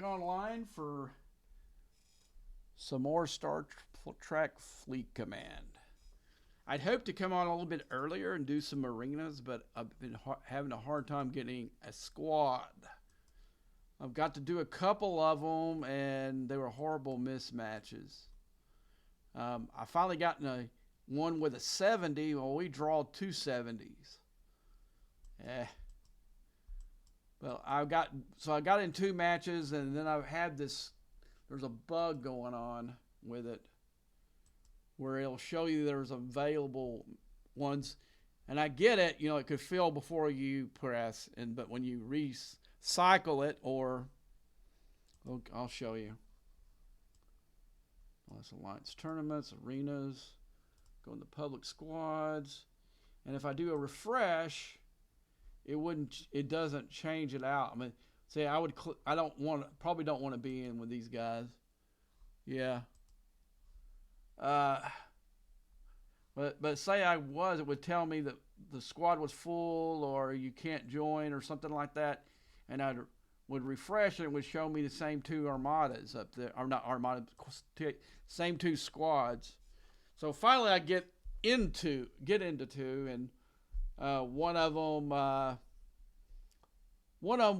back online for some more Star Trek Fleet Command. I'd hoped to come on a little bit earlier and do some arenas, but I've been having a hard time getting a squad. I've got to do a couple of them, and they were horrible mismatches. I finally got in one with a 70. Well, we draw two 70s. Well, I got in two matches, and then I had this. There's a bug going on with it, where it'll show you there's available ones, and I get it. You know, it could fill before you press, but when you recycle it, or I'll show you. That's alliance tournaments, arenas, go into public squads, and if I do a refresh, it doesn't change it out. I mean, say I probably don't want to be in with these guys. Yeah. But say I was, it would tell me that the squad was full or you can't join or something like that, and I would refresh and it would show me the same two armadas up there, or not armadas, same two squads. So finally I get into two, and one of them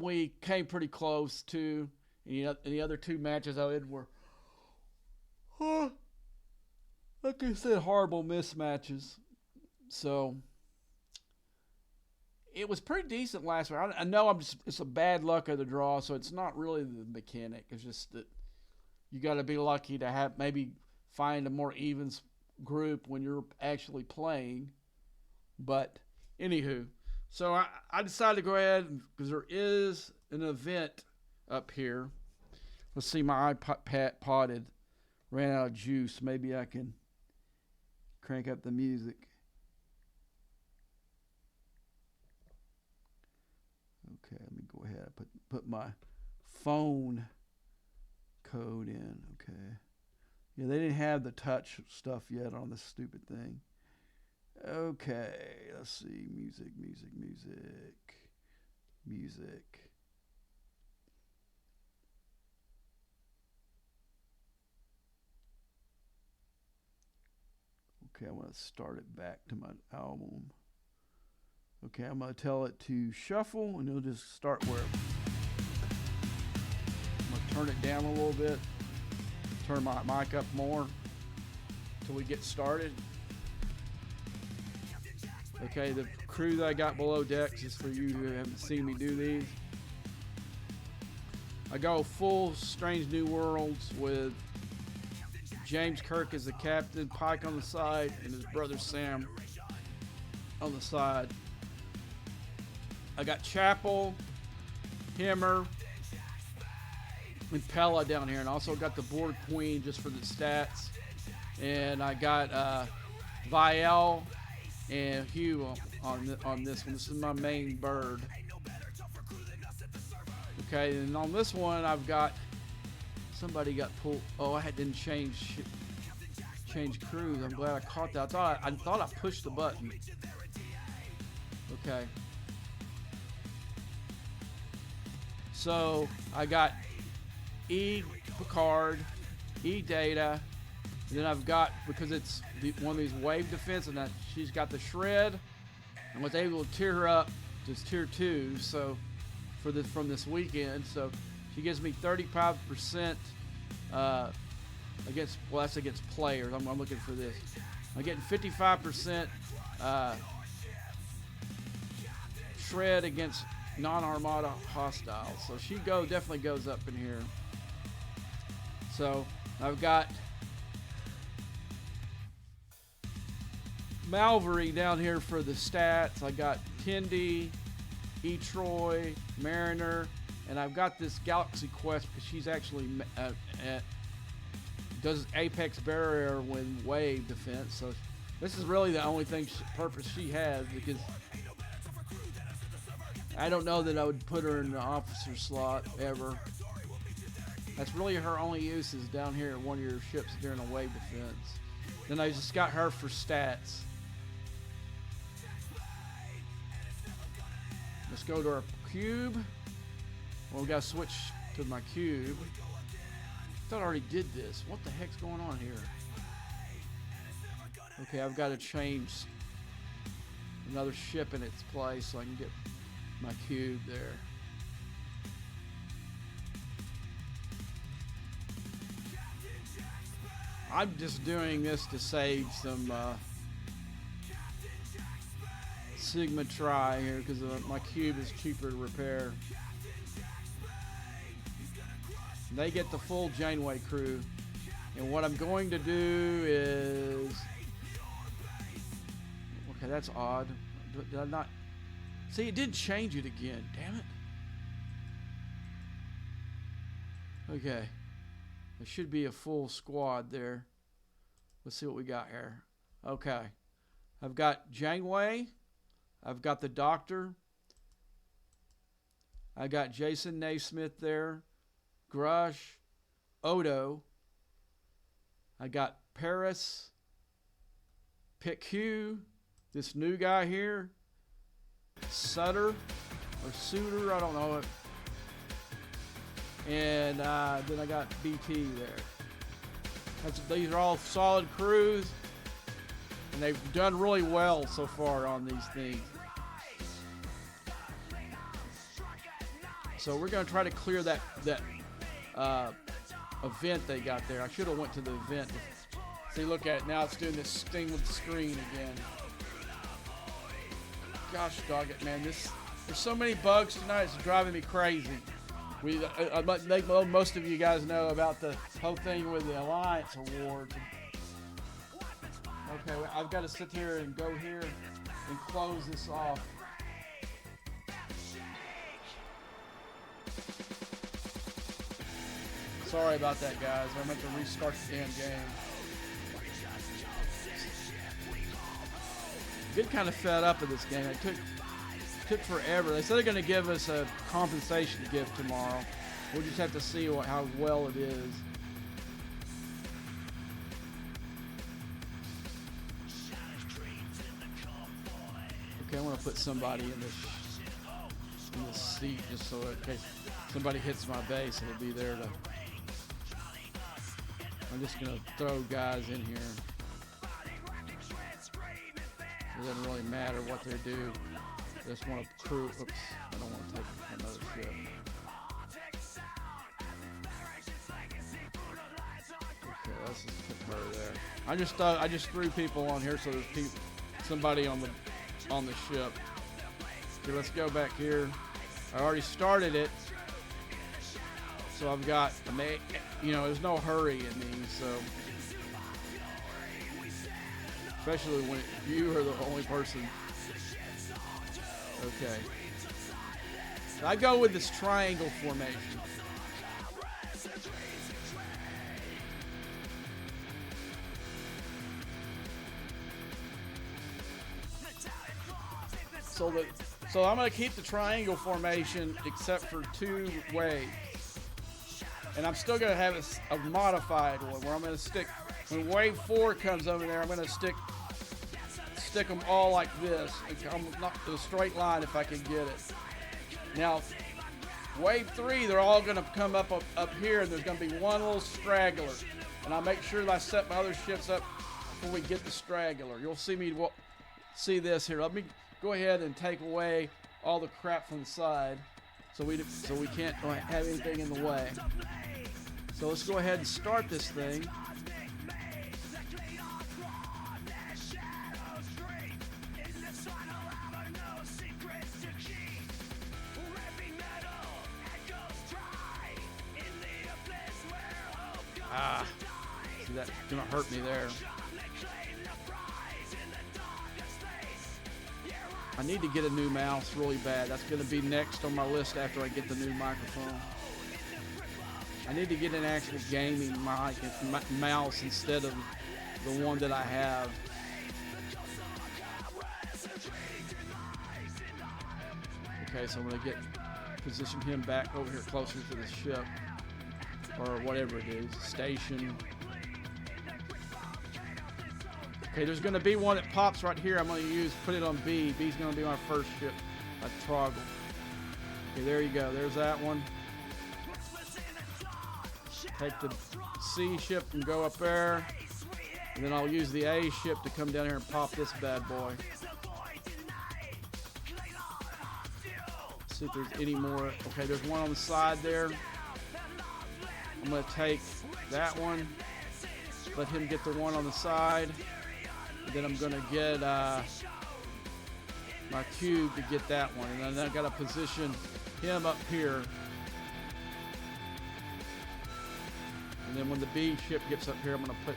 we came pretty close to, and the other two matches I did were, like I said, horrible mismatches. So it was pretty decent last week. I know it's a bad luck of the draw, so it's not really the mechanic. It's just that you got to be lucky to maybe find a more even group when you're actually playing. But anywho, so I decided to go ahead, because there is an event up here. Let's see, my iPod ran out of juice. Maybe I can crank up the music. Okay, let me go ahead. Put my phone code in. Okay. Yeah, they didn't have the touch stuff yet on this stupid thing. Okay, let's see. Music. Okay, I'm going to start it back to my album. Okay, I'm going to tell it to shuffle, and it'll just start where. I'm going to turn it down a little bit. Turn my mic up more until we get started. Okay, the crew that I got below decks is for you who haven't seen me do these. I go full Strange New Worlds with James Kirk as the captain, Pike on the side, and his brother Sam on the side. I got Chapel, Himmer, and Pella down here, and also got the board queen just for the stats. And I got Vielle and Hugh on this one. This is my main bird. Okay, and on this one I've got somebody got pulled. Oh, I didn't change crews. I'm glad I caught that. I thought I pushed the button. Okay. So I got E Picard, E Data, and then I've got, because it's one of these wave defense, and she's got the shred, and was able to tear her up to tier 2. So from this weekend, so she gives me 35% against players. I'm looking for this. I'm getting 55% shred against non-Armada hostiles. So she definitely goes up in here. So I've got Malvery down here for the stats. I got Tindy, E. Troy, Mariner, and I've got this Galaxy Quest because she's actually does Apex Barrier when wave defense. So this is really the only purpose she has, because I don't know that I would put her in the officer slot ever. That's really her only use, is down here at one of your ships during a wave defense. Then I just got her for stats. Let's go to our cube. Well, we got to switch to my cube. I thought I already did this. What the heck's going on here? Okay, I've got to change another ship in its place so I can get my cube there. I'm just doing this to save some Sigma Tri here because my cube is cheaper to repair. They get the full Janeway crew, and what I'm going to do is, okay, that's odd. Did I not see? It didn't change it again. Damn it. Okay, there should be a full squad there. Let's see what we got here. Okay, I've got Janeway. I've got the Doctor. I got Jason Naismith there. Grush, Odo. I got Paris, PQ, this new guy here, Sutter or Suter, I don't know it. And then I got BT there. These are all solid crews, and they've done really well so far on these things. So we're going to try to clear that event they got there. I should have went to the event. See, look at it now. It's doing this thing with the screen again. Gosh dog it, man. There's so many bugs tonight. It's driving me crazy. I think most of you guys know about the whole thing with the Alliance Awards. Okay, I've got to sit here and go here and close this off. Sorry about that, guys. I meant to restart the damn game. Get kind of fed up with this game. It took forever. They said they're going to give us a compensation gift tomorrow. We'll just have to see how well it is. Okay, I want to put somebody in this seat just so in case somebody hits my base, it'll be there to. I'm just going to throw guys in here. It doesn't really matter what they do. I just want to crew. Oops, I don't want to take another ship. Okay, let's just put her there. I just threw people on here so there's somebody on the ship. Okay, let's go back here. I already started it. So I've got, there's no hurry in these, so. Especially when you are the only person. Okay. So I go with this triangle formation. So I'm going to keep the triangle formation except for 2 waves. And I'm still going to have a modified one where I'm going to stick, when wave 4 comes over there, I'm going to stick them all like this. I'm not to a straight line if I can get it. Now, wave 3, they're all going to come up here, and there's going to be one little straggler. And I'll make sure that I set my other ships up before we get the straggler. You'll see this here. Let me go ahead and take away all the crap from the side so we can't have anything in the way. So let's go ahead and start this thing. See, that's gonna hurt me there. I need to get a new mouse really bad. That's gonna be next on my list after I get the new microphone. I need to get an actual gaming mouse instead of the one that I have. Okay, so I'm gonna position him back over here closer to the ship. Or whatever it is, station. Okay, there's going to be one that pops right here. I'm going to put it on B. B's going to be my first ship. A Troggle. Okay, there you go. There's that one. Take the C ship and go up there. And then I'll use the A ship to come down here and pop this bad boy. See if there's any more. Okay, there's one on the side there. I'm going to take that one. Let him get the one on the side. And then I'm going to get my cube to get that one. And then I've got to position him up here. And then when the B ship gets up here, I'm going to put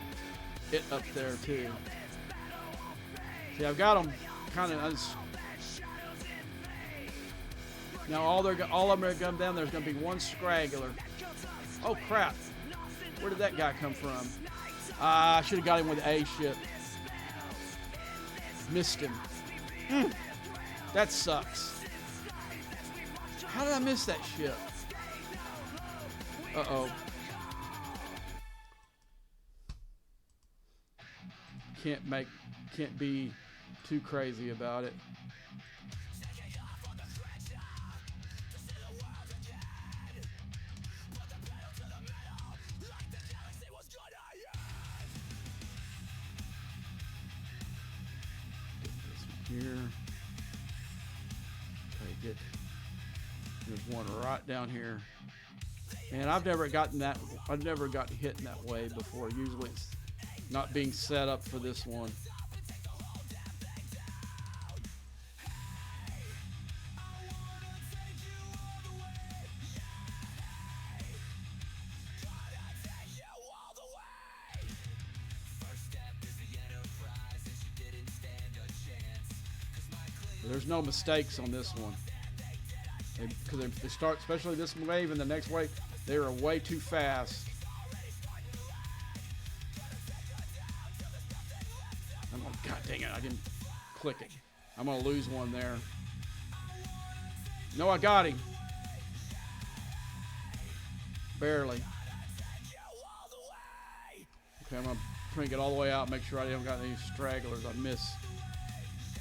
it up there too. See, I've got them kind of. Now all of them are going to come down. There's going to be one straggler. Oh crap! Where did that guy come from? I should have got him with the A ship. Missed him. That sucks. How did I miss that ship? Uh-oh. Can't be too crazy about it. Here. Okay, there's one right down here. And I've never gotten hit in that way before. Usually it's not being set up for this one. There's no mistakes on this one. Because they start, especially this wave and the next wave, they are way too fast. God dang it, I didn't click it. I'm going to lose one there. No, I got him. Barely. Okay, I'm going to crank it all the way out, make sure I haven't got any stragglers I miss.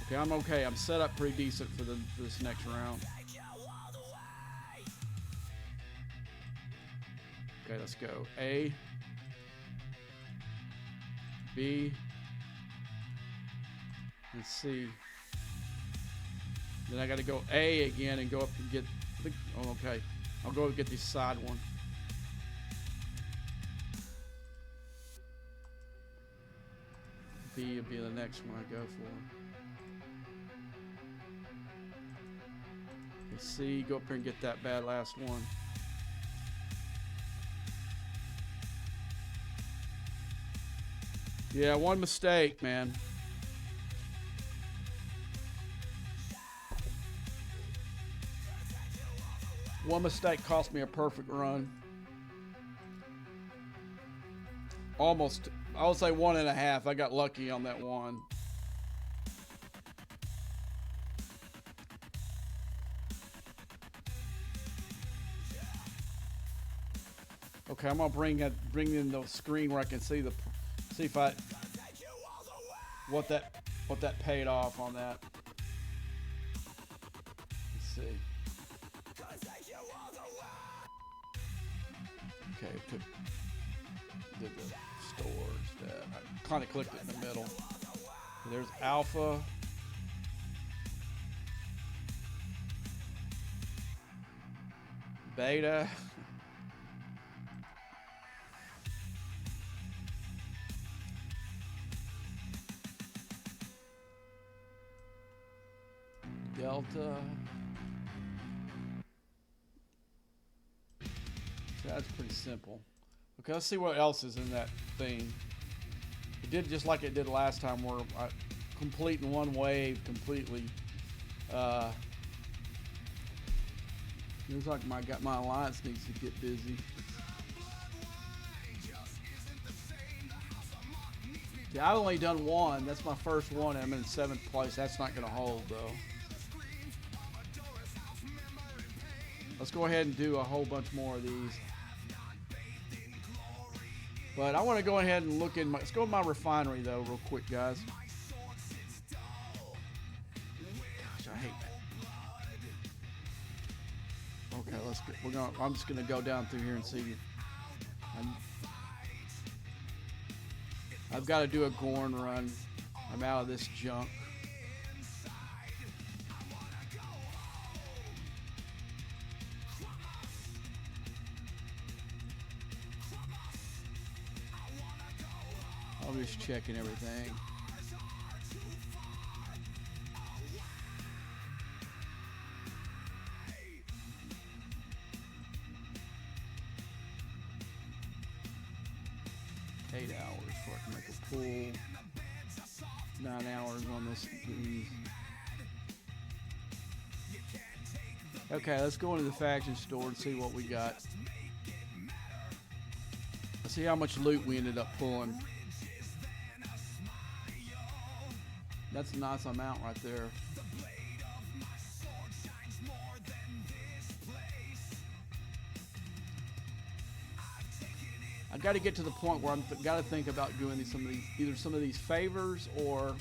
Okay, I'm okay. I'm set up pretty decent for this next round. Okay, let's go. A. B. And C. Then I got to go A again and go up and get the... Oh, okay. I'll go get the side one. B will be the next one I go for. C, go up here and get that bad last one. Yeah, one mistake, man. One mistake cost me a perfect run. Almost, I would say 1.5. I got lucky on that one. Okay, I'm gonna bring in the screen where I can see if I what that paid off on that. Let's see. Okay, did the stores that I kind of clicked it in the middle. There's Alpha. Beta. Delta. That's pretty simple. Okay, let's see what else is in that thing. It did just like it did last time, where I complete in one wave completely. Looks like my alliance needs to get busy. Yeah, I've only done one. That's my first one. I'm in 7th place. That's not going to hold though. Let's go ahead and do a whole bunch more of these. But I want to go ahead and look in my... Let's go to my refinery, though, real quick, guys. Gosh, I hate that. Okay, let's get... I'm just going to go down through here and see. I I've got to do a Gorn run. I'm out of this junk. I'm just checking everything. Before I can make a pull. 9 hours on this. Okay, let's go into the faction store and see what we got. Let's see how much loot we ended up pulling. That's a nice amount right there. I got to get to the point where I've got to think about doing either some of these favors or,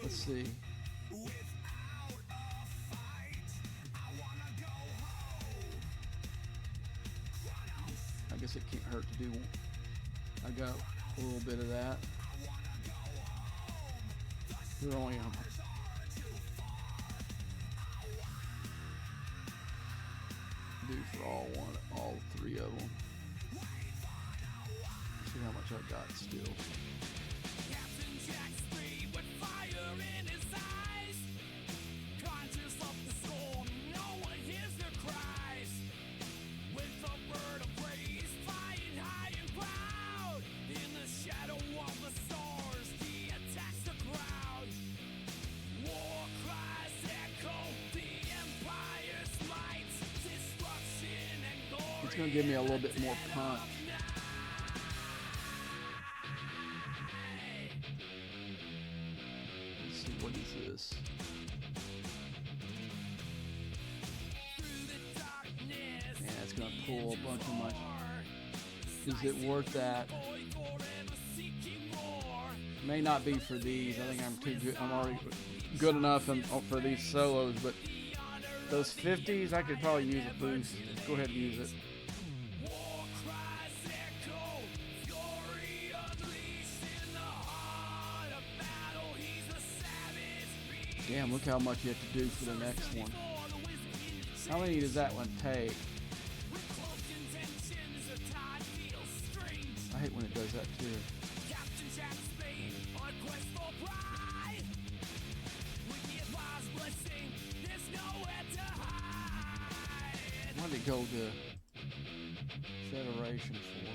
let's see. I guess it can't hurt to do. I got a little bit of that. We're only do for all three of them. See how much I've got still. It's going to give me a little bit more punch. Let's see, what is this? Yeah, it's going to pull a bunch of my... Is it worth that? May not be for these. I think I'm too good. I'm already good enough for these solos, but those 50s, I could probably use a boost. Go ahead and use it. Damn, look how much you have to do for the next one. How many does that one take? I hate when it does that too. What did it go to Federation for?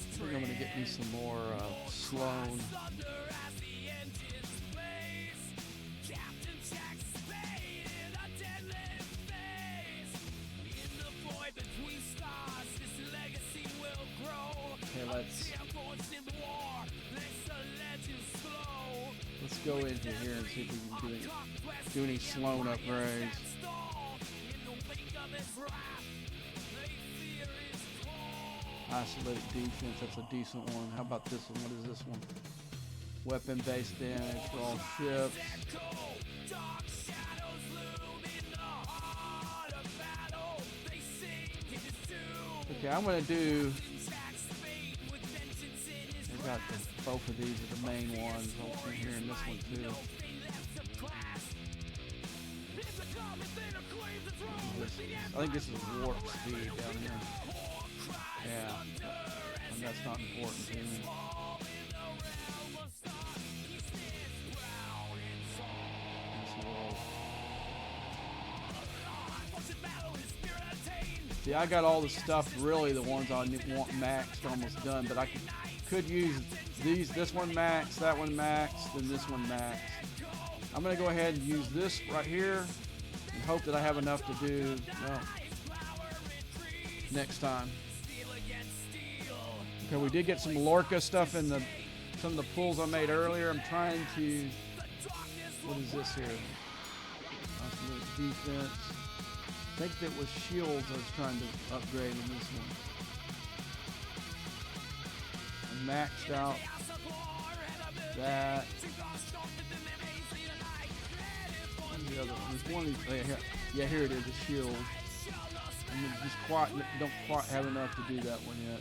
I think I'm going to get me some more Sloan. Okay, let's go into here and see if we can do any Sloan upgrades. Isolated defense, that's a decent one. How about this one? What is this one? Weapon-based damage for all ships. Okay, I'm going to do... I've got both of these are the main ones. I'll be here in this one too. I think this is warp speed down here. Yeah, and that's not important to me. See, I got all the stuff, really the ones I want maxed almost done, but I could use these, this one max, that one max, then this one max. I'm going to go ahead and use this right here and hope that I have enough to do, well, next time. Okay, we did get some Lorca stuff in some of the pulls I made earlier. I'm trying to, what is this here? Defense. I think that was shields I was trying to upgrade in this one. I maxed out that. one of these. Yeah, here it is. The shield. And just don't quite have enough to do that one yet.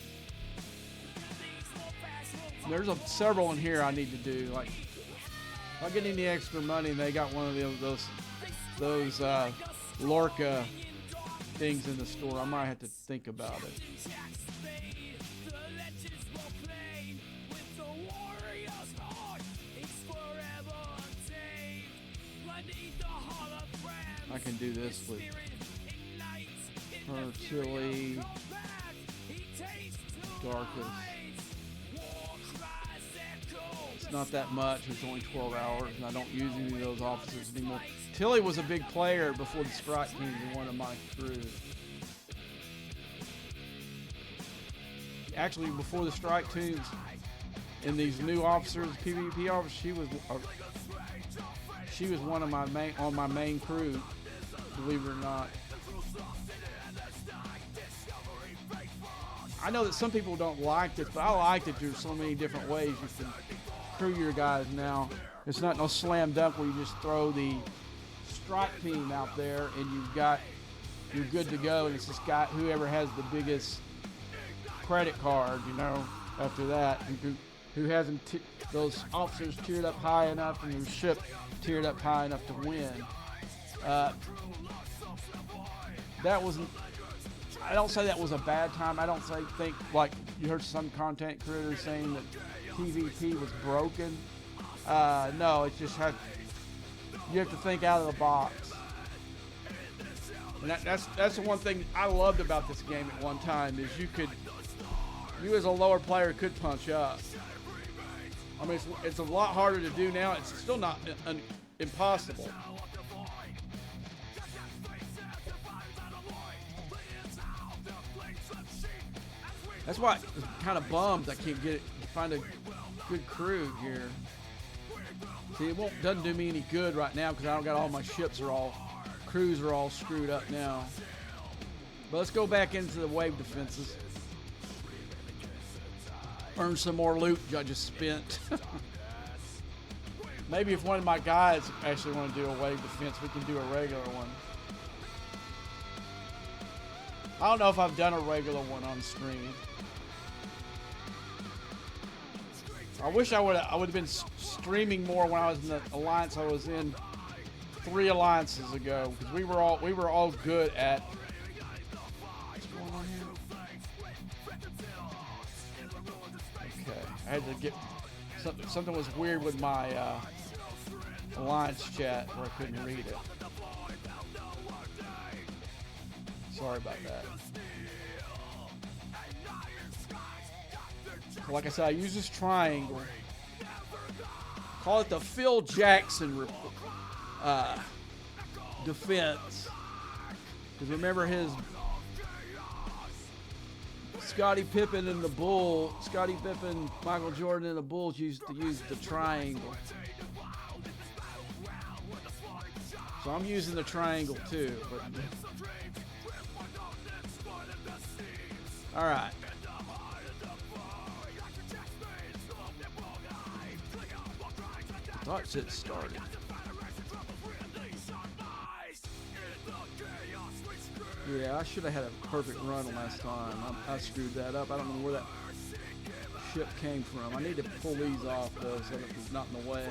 There's several in here I need to do. Like, if I get any extra money and they got one of those Lorca things in the store, I might have to think about it. I can do this with her chili, darkest. It's not that much. It's only 12 hours, and I don't use any of those officers anymore. Tilly was a big player before the strike teams in one of my crews. Actually, before the strike teams and these new officers, PvP officers, she was one of my main crew. Believe it or not. I know that some people don't like this, but I like that there's so many different ways you can crew your guys now. It's not no slam dunk where you just throw the strike team out there and you're good to go, and it's this guy, whoever has the biggest credit card, after that, who hasn't those officers tiered up high enough and their ship tiered up high enough to win. I don't say that was a bad time. I don't think like you heard some content creators saying that PvP was broken. No, it's just you have to think out of the box. And that's the one thing I loved about this game at one time is you as a lower player could punch up. I mean, it's a lot harder to do now. It's still not impossible. That's why I'm kind of bummed I can't find a good crew here. See, it doesn't do me any good right now because I don't got all my crews are all screwed up now. But let's go back into the wave defenses. Earn some more loot I just spent. Maybe if one of my guys actually want to do a wave defense, we can do a regular one. I don't know if I've done a regular one on stream. I wish I would have been streaming more when I was in the alliance I was in 3 alliances ago, because we were all good at. What's going on here? Okay, I had to get something was weird with my alliance chat where I couldn't read it. Sorry about that. Like I said, I use this triangle. Call it the Phil Jackson defense. Because remember his Scottie Pippen, Michael Jordan and the Bulls used to use the triangle. So I'm using the triangle too. All right. Thought it started. Yeah, I should have had a perfect run last time. I screwed that up. I don't know where that ship came from. I need to pull these off though, so that it's not in the way.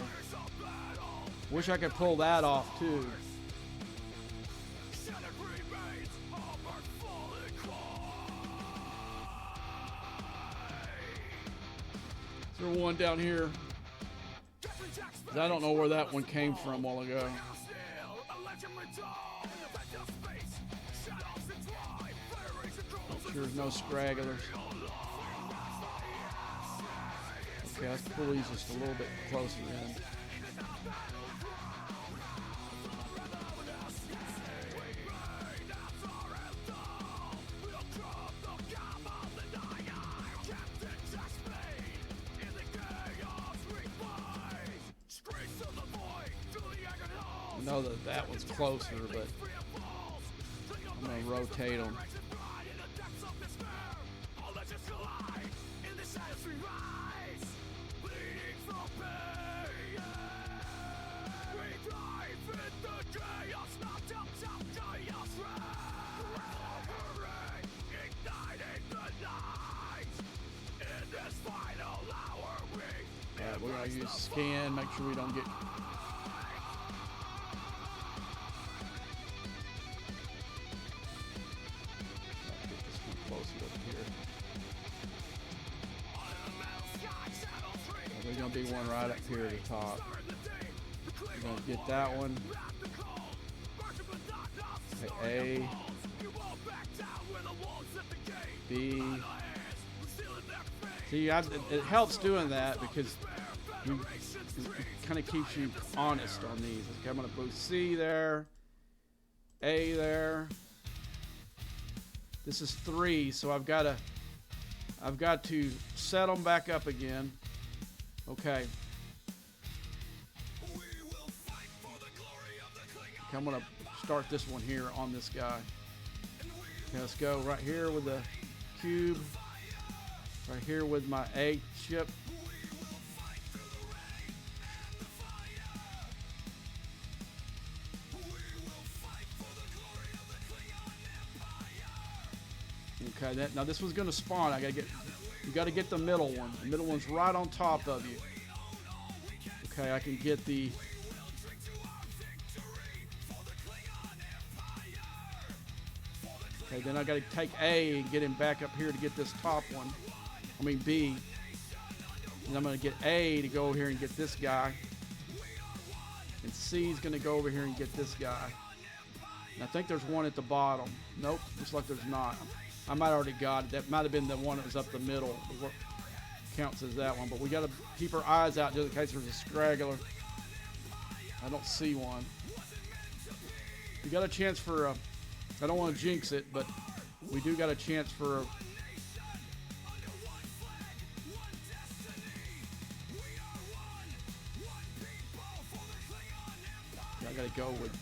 Wish I could pull that off too. Is there one down here? I don't know where that one came from a while ago. Sure there's no stragglers. Okay, let's pull these just a little bit closer in. I know that one's closer, but I'm going to rotate them. use scan, make sure we don't get. Get this one closer up here. There's gonna be one right up here at the top. We're gonna get that one. Okay, A, B. See, it helps doing that because it kind of keeps you honest on these. Okay, I'm gonna put C there, A there. This is 3, so I've got to set them back up again. Okay. I'm gonna start this one here on this guy. Okay, let's go right here with the cube. Right here with my A chip. Okay, now this one's gonna spawn. You gotta get the middle one. The middle one's right on top of you. Okay, I can get the. Okay, then I gotta take A and get him back up here to get this top one. I mean B. And I'm gonna get A to go over here and get this guy. And C is gonna go over here and get this guy. And I think there's one at the bottom. Nope, looks like there's not. I might already got it. That might have been the one that was up the middle. Counts as that one. But we got to keep our eyes out just in case there's a straggler. I don't see one. We got a chance for I don't want to jinx it, but we do got a chance for I got to go with.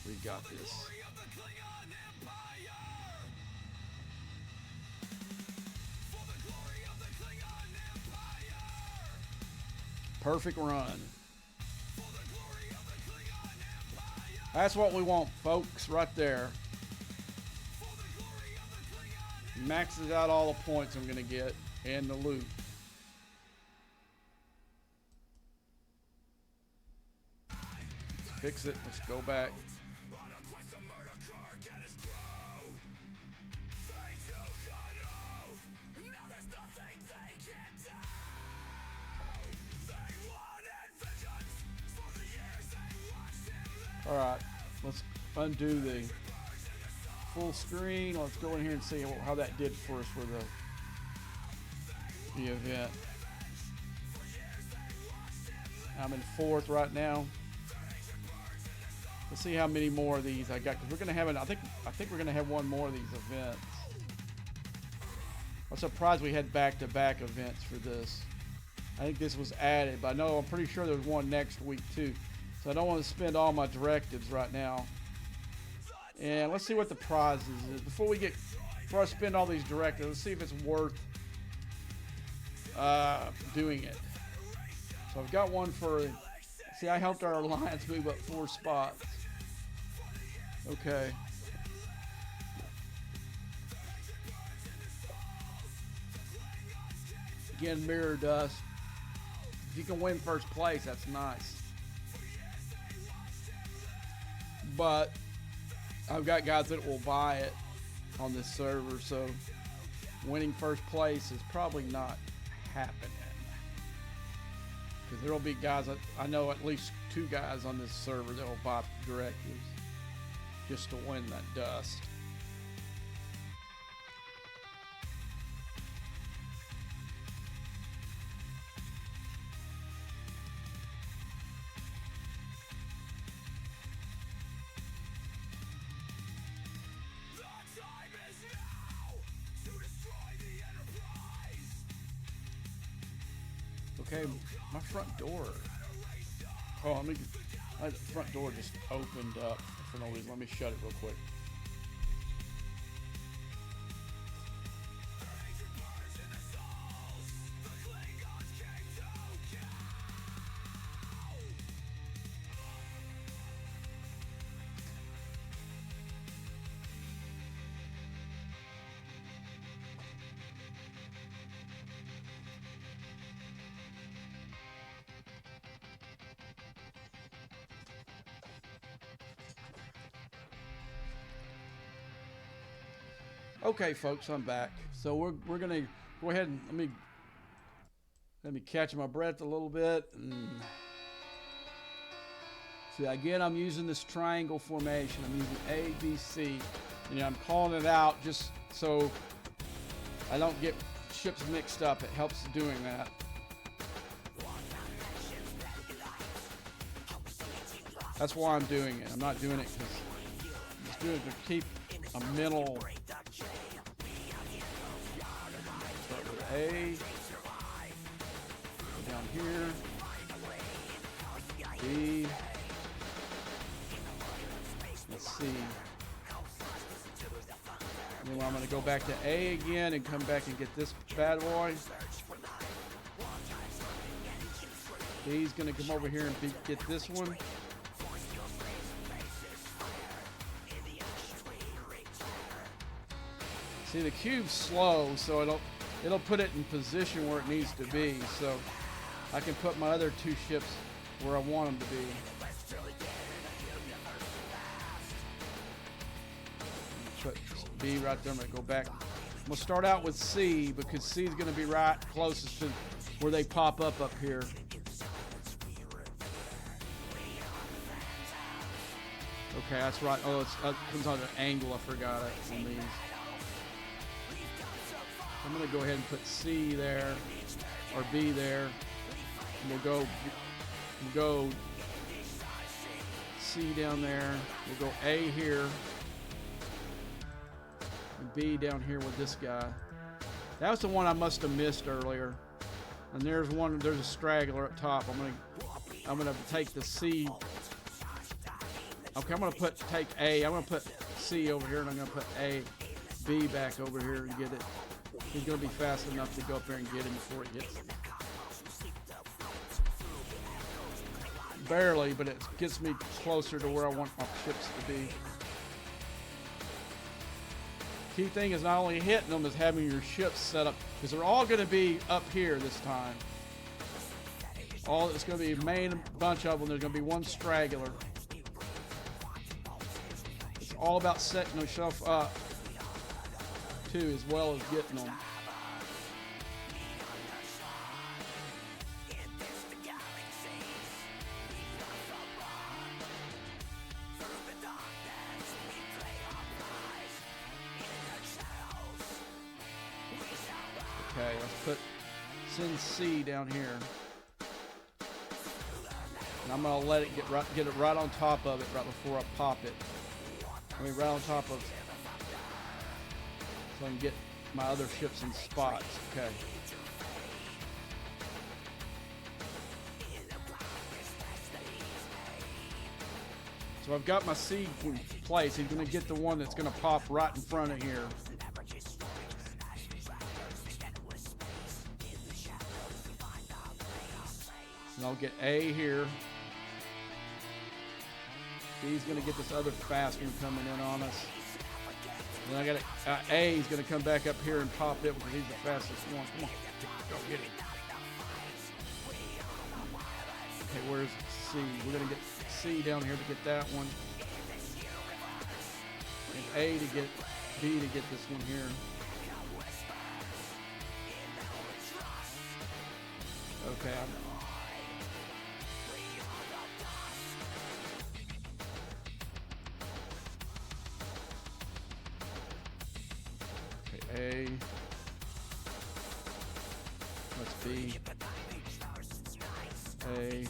We got this. Perfect run. That's what we want, folks, right there. Maxes out all the points I'm going to get and the loot. Let's fix it. Let's go back. All right, let's undo the full screen. Let's go in here and see how that did for us for the event. I'm in 4th right now. Let's see how many more of these I got, because we're gonna have I think we're gonna have one more of these events. I'm surprised we had back-to-back events for this. I think this was added, but I'm pretty sure there's one next week too. So I don't want to spend all my directives right now. And let's see what the prize is. Before I spend all these directives, let's see if it's worth doing it. So I've got one for, see, I helped our alliance move up 4 spots. Okay. Again, mirror dust. If you can win first place, that's nice. But I've got guys that will buy it on this server, so winning first place is probably not happening. Because there will be guys, I know at least 2 guys on this server that will buy directives just to win that dust. Okay, my front door. Oh, my front door just opened up for no reason. Let me shut it real quick. Okay, folks, I'm back. So we're gonna go ahead and let me catch my breath a little bit. See, again, I'm using this triangle formation. I'm using A, B, C. You know, I'm calling it out just so I don't get ships mixed up. It helps doing that. That's why I'm doing it. I'm not doing it because I'm just doing it to keep a mental. Start with A. Go down here. B. Let's see. And then I'm going to go back to A again and come back and get this bad boy. B's going to come over here and get this one. See, the cube's slow, so it'll put it in position where it needs to be. So I can put my other two ships where I want them to be. Put B right there. I'm going to go back. I'm going to start out with C because C is going to be right closest to where they pop up here. Okay, that's right. Oh, it comes on an angle. I forgot it on these. I'm going to go ahead and put C there, or B there. And we'll go C down there. We'll go A here. And B down here with this guy. That was the one I must have missed earlier. And there's a straggler up top. I'm gonna take the C. Okay, I'm gonna take A. I'm gonna put C over here, and I'm gonna put B back over here and get it. He's going to be fast enough to go up there and get him before he gets him. Barely, but it gets me closer to where I want my ships to be. Key thing is not only hitting them, is having your ships set up, because they're all going to be up here this time. It's going to be a main bunch of them. There's going to be one straggler. It's all about setting yourself up too, as well as getting them. Okay, let's send C down here. And I'm gonna let it get it right on top of it right before I pop it. Right on top of, so I can get my other ships in spots. Okay. So I've got my C in place. He's going to get the one that's going to pop right in front of here. And I'll get A here. B's going to get this other fast one coming in on us. And I got A is going to come back up here and pop it because he's the fastest one. Come on, go get him. Okay, where's C? We're going to get C down here to get that one. And A to get B to get this one here. Okay, A. Let's B. A.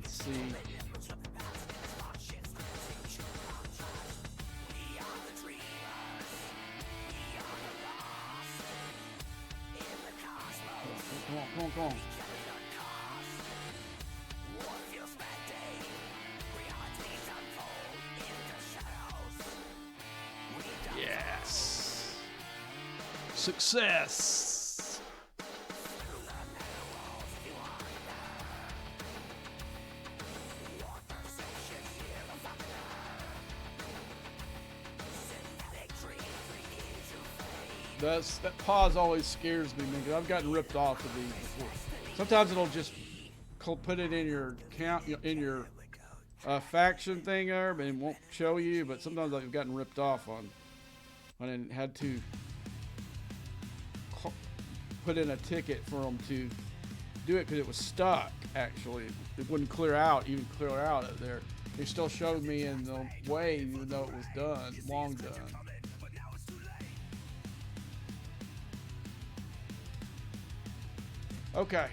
C. Come on. Yes. Success. That pause always scares me because I've gotten ripped off of these before. Sometimes it'll just put it in your faction thing there, but it won't show you. But sometimes I've gotten ripped off on and then had to put in a ticket for them to do it because it was stuck. Actually, it wouldn't clear out, even clear out of there. They still showed me in the way, even though it was done, long done. Okay.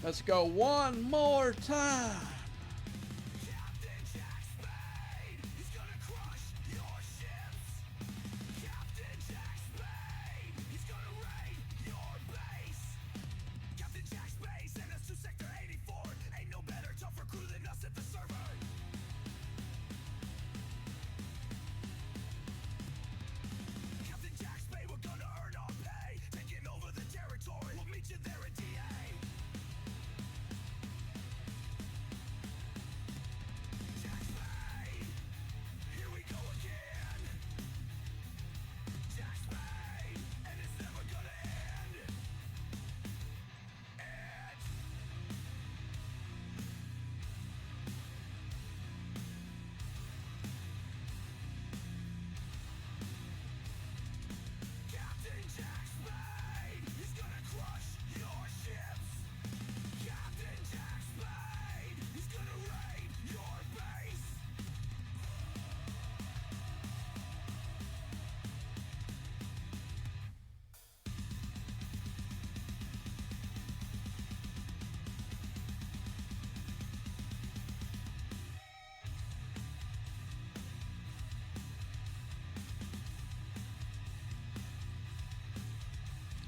Let's go one more time.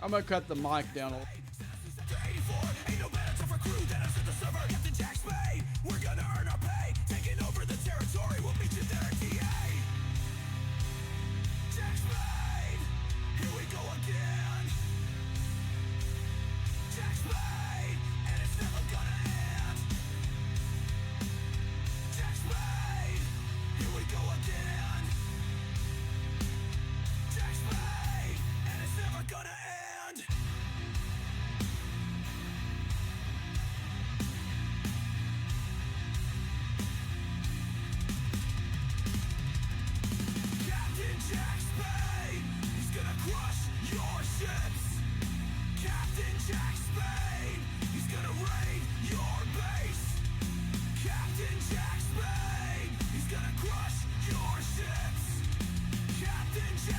I'm gonna cut the mic down a little. We're gonna earn our pay, taking over the territory. We'll meet you there at TA. Jack Spade, here we go again. Jack Spade, and it's never gonna end. Jack Spade, here we go again. Jack Spade, and it's never gonna end.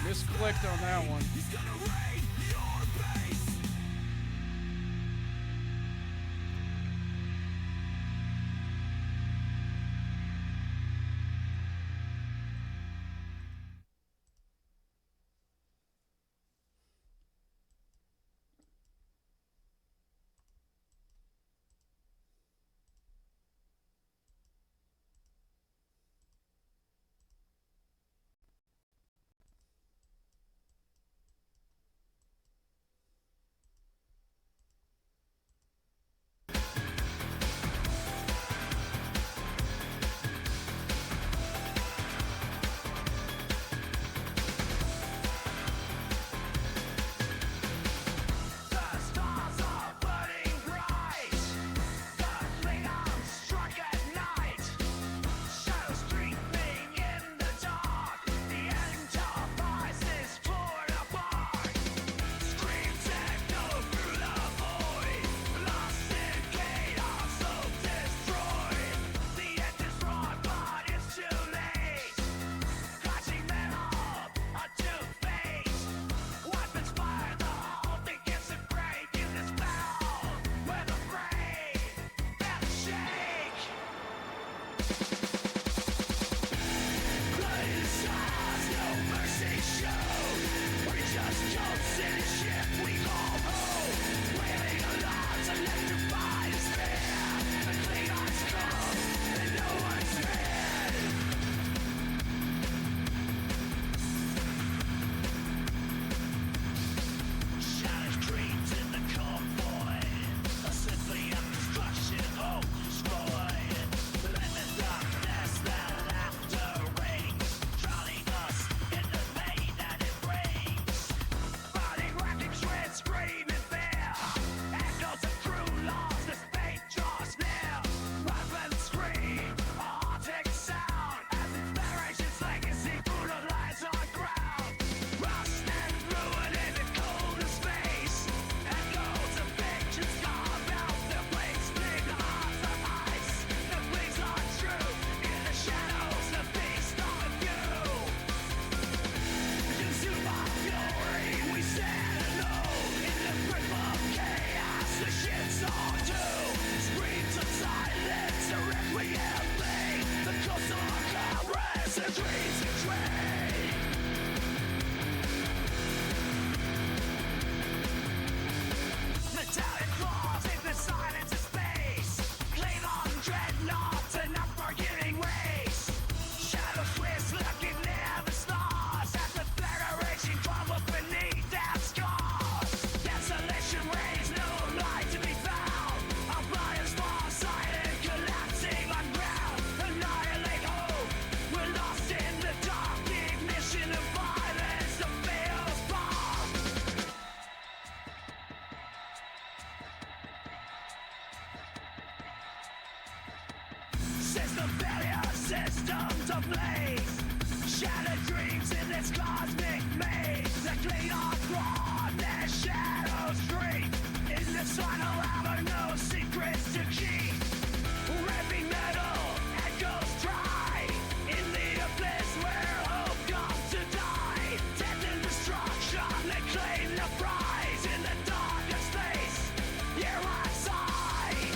Misclicked on that one. He's gonna raid your base. the failure systems ablaze. Shattered dreams in this cosmic maze. The clean are broad, their shadows dream. In this final hour, no secrets to keep. Ripping metal echoes dry. In the abyss where hope comes to die. Death and destruction, they claim the prize. In the darkest space, here I sigh.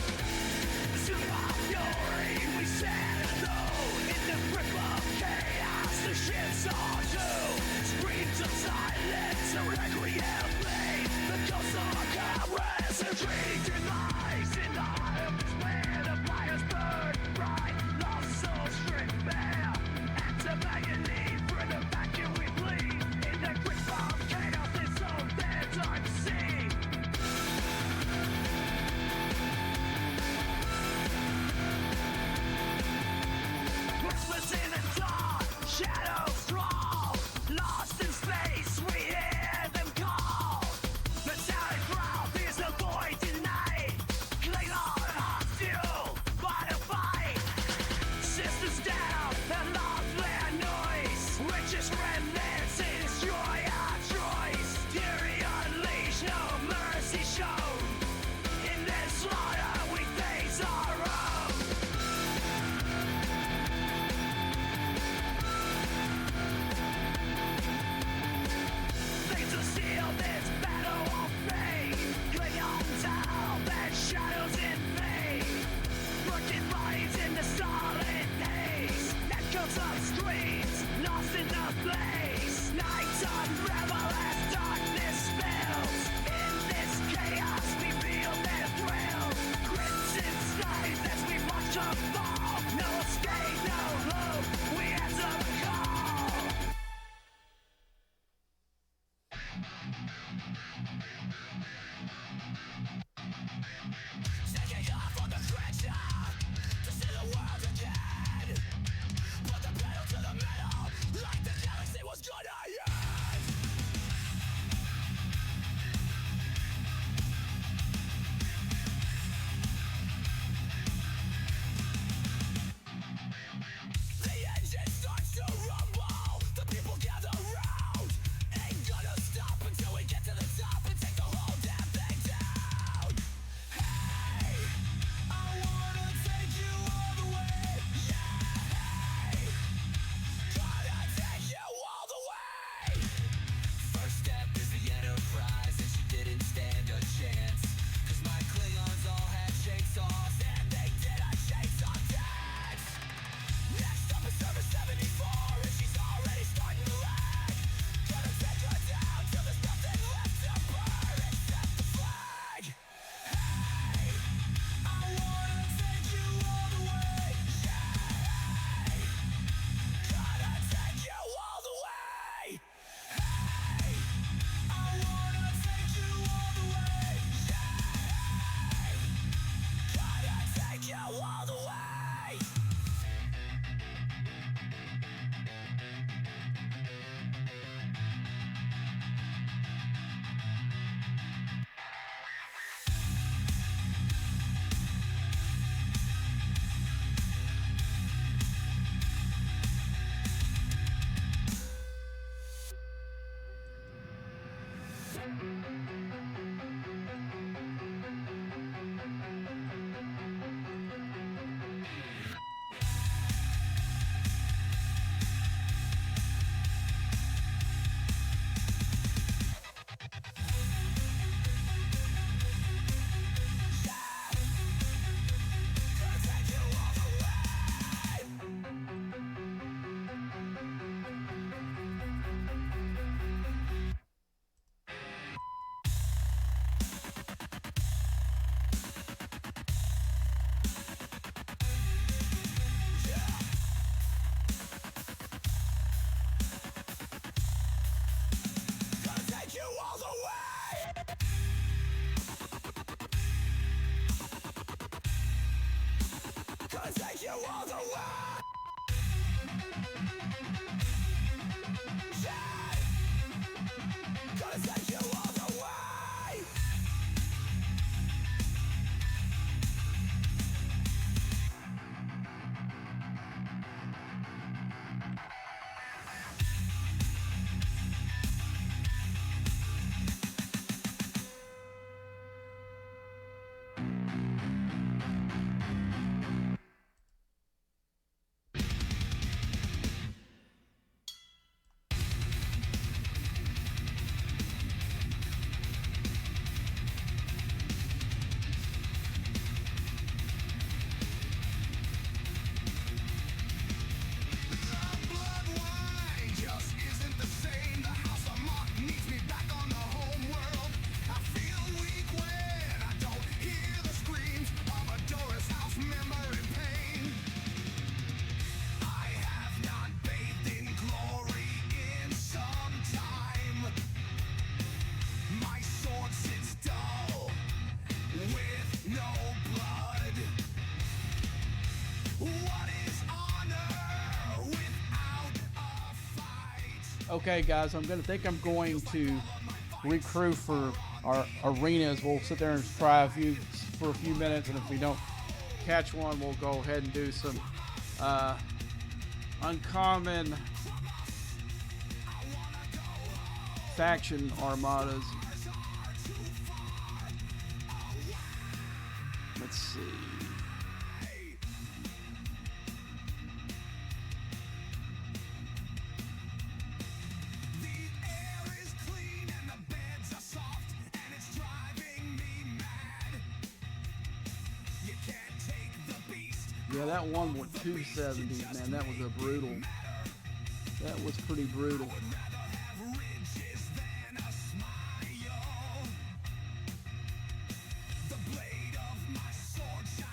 Super fury, we stand alone. In the grip of chaos, the ships are too. Screams of silence, a requiem play. The ghosts of our comrades are treating demise. In the heart of despair, the fires burn bright. Lost souls stripped bare. Enter agony for the vacuum we bleed. In the grip of chaos, it's all their time to see. Whispers in the dark, shadows crawl. Lost in space, we hear them call. Metallic growl is the void tonight. Cling on, hostile, fight or fight. Systems down and lost their noise. Witches remnants, they destroy our choice. Fury unleashed, no mercy shown. In this slaughter, we face our own. Things will seal this battle of fate. Cling on down, that shadows invade. Working bodies in the solid haze. Echoes of screams, lost in the blaze. Nights unravel as darkness spills. In this chaos, we feel their thrills. Crimson skies as we watch them fall. No escape, no hope, we answer the call. Taking off on the trencher to see the world again. Put the pedal to the metal, like the galaxy was gonna end. The engine starts to rumble. The people gather round. Ain't gonna stop until we get to the top and take the whole damn thing down. Hey, I wanna take you all the way. Yeah, hey, gonna take you all the way. First step is the Enterprise, and she didn't stand a chance. 'Cause my Klingons all had chainsaws, and they did a chainsaw dance. Next up is Service 74, and she's already starting to lag. Gonna take her down till there's nothing left to burn except the flag. Hey, I wanna take you all the way. Yeah, hey, gonna take you all the way. Hey, I wanna take you all the way. Yeah, hey, gonna take you all the way. you all the way. Yeah. Gonna take you all the way. Okay, guys, I'm going to recrew for our arenas. We'll sit there and try for a few minutes, and if we don't catch one, we'll go ahead and do some uncommon faction armadas. Let's see. Yeah, that one with 270s, man, that was brutal. That was pretty brutal.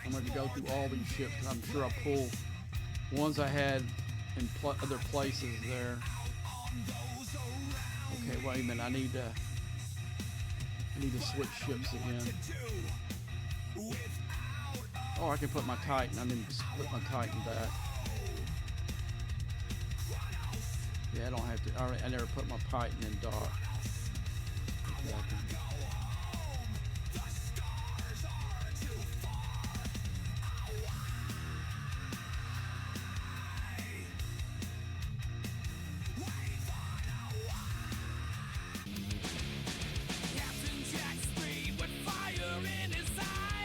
I'm going to go through all these ships. I'm sure I'll pull ones I had in other places there. Okay, wait a minute. I need to switch ships again. Oh, I can put my Titan. I need to put my Titan back. Yeah, I don't have to. All right, I never put my Titan in dock. Okay,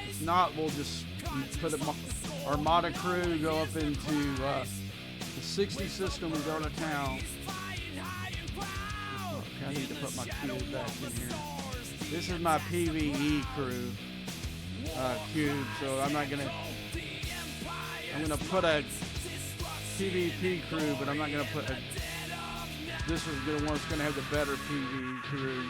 if not, we'll just put an Armada crew, go up into the 60 system and go to town. Okay, I need to put my cube back in here. This is my PvE crew cube, so I'm gonna put a PvP crew, but I'm not gonna put this is the one that's gonna have the better PvE crew.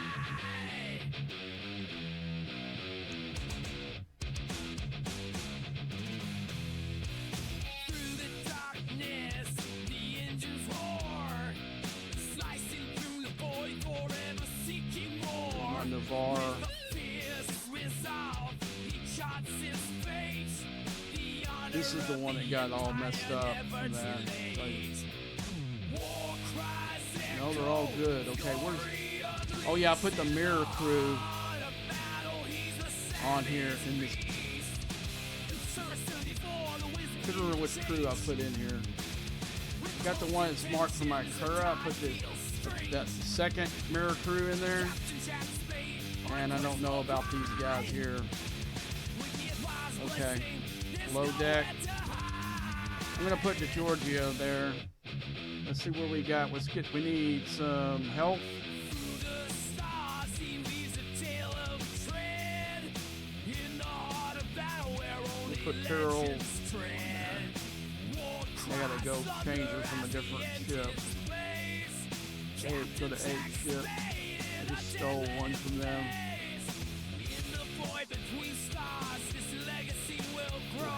This is the one that got all messed up from that. No, they're all good. Okay, oh yeah, I put the mirror crew on here in this. I couldn't remember which crew I put in here. Got the one that's marked for my Kura. I put that second mirror crew in there. And I don't know about these guys here. Okay. Low deck. I'm gonna put the Giorgio there. Let's see what we got. We need some health. We'll put Carol. I gotta go change her from a different ship. Go to 8 ship. I just stole one from them.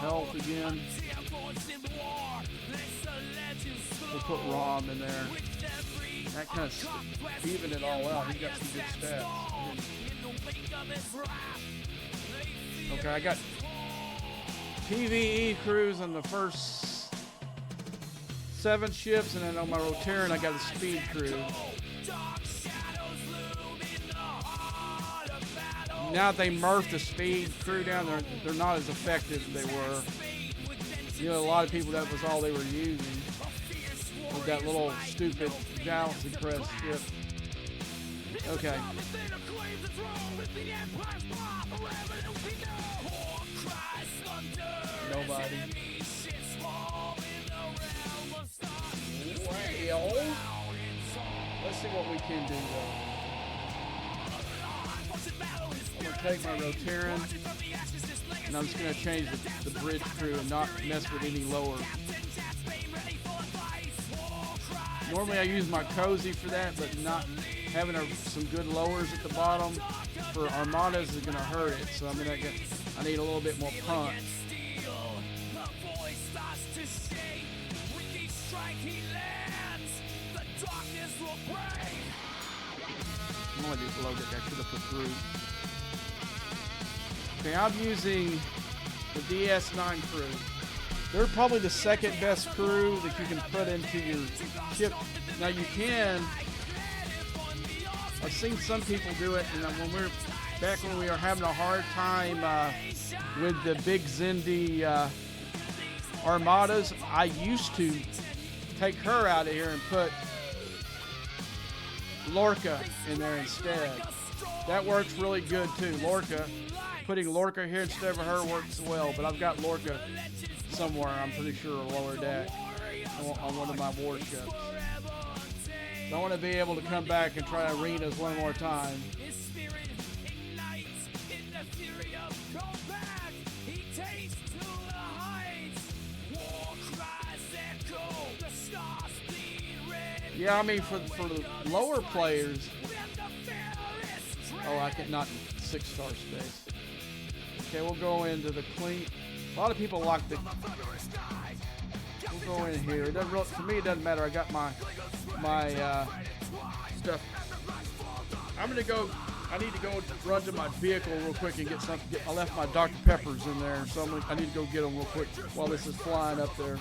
Health again. We'll put Rom in there. That kind of even it all out. He got some good stats. Okay, I got PvE crews on the first 7 ships, and then on my Rotaran I got a speed crew. Now that they murphed the speed crew down, they're not as effective as they were. You know, a lot of people, that was all they were using. With that little stupid Galaxy Crest ship. Okay. Nobody. Well, let's see what we can do though. I'm going to take my Rotaran, and I'm just going to change the bridge crew and not mess with any lower. Normally I use my Cozy for that, but not having some good lowers at the bottom for Armadas is going to hurt it, so I need a little bit more punch. I'm going to do below deck. I should have put through. Okay, I'm using the DS9 crew. They're probably the second best crew that you can put into your ship. Now you can I've seen some people do it, and when we were having a hard time with the big Zindi Armadas, I used to take her out of here and put Lorca in there instead. That works really good too. Lorca, putting Lorca here instead of her works well, but I've got Lorca somewhere, I'm pretty sure, lower deck on one of my warships. So I want to be able to come back and try arenas one more time. Yeah, I mean, for the lower players, I can not 6-star space. Okay, we'll go into the clean. A lot of people like the. We'll go in here. It doesn't really, to me, it doesn't matter. I got my stuff. I'm gonna go. I need to go run to my vehicle real quick and get something. I left my Dr. Peppers in there, so I need to go get them real quick while this is flying up there.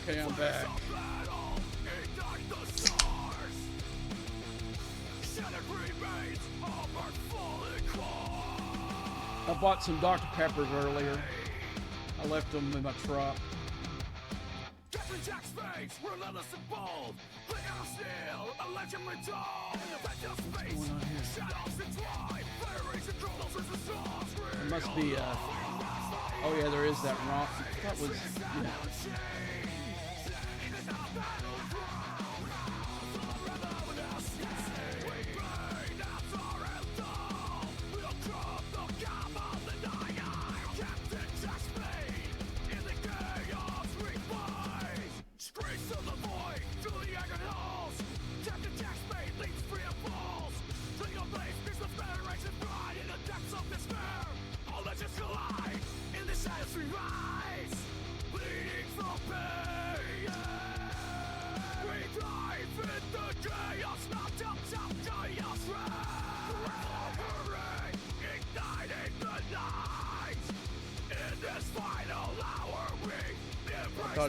Okay, I'm back. I bought some Dr. Peppers earlier. I left them in my truck. What's going on here? It must be, oh yeah, there is that rock. That was, you know.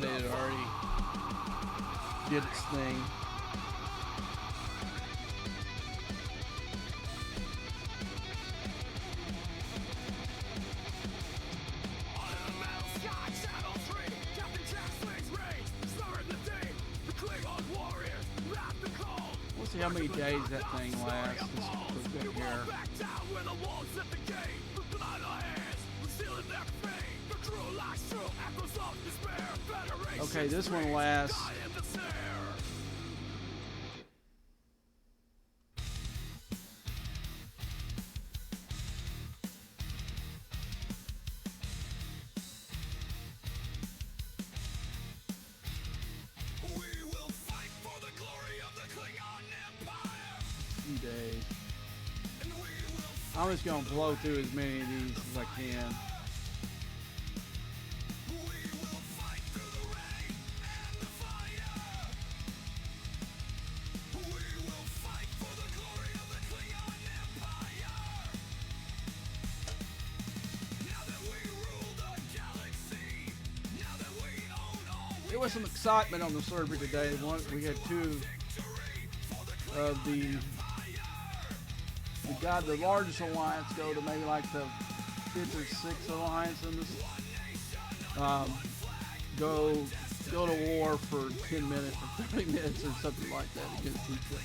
thought it had already did its thing. We'll see how many days that thing lasts. This good here. Okay, this one lasts. Few days. I'm just gonna blow through as many of these as I can. There was some excitement on the server today. We had two of the largest alliance go to maybe like the 5th or 6th alliance in this. Go to war for 10 minutes or 30 minutes or something like that against each other.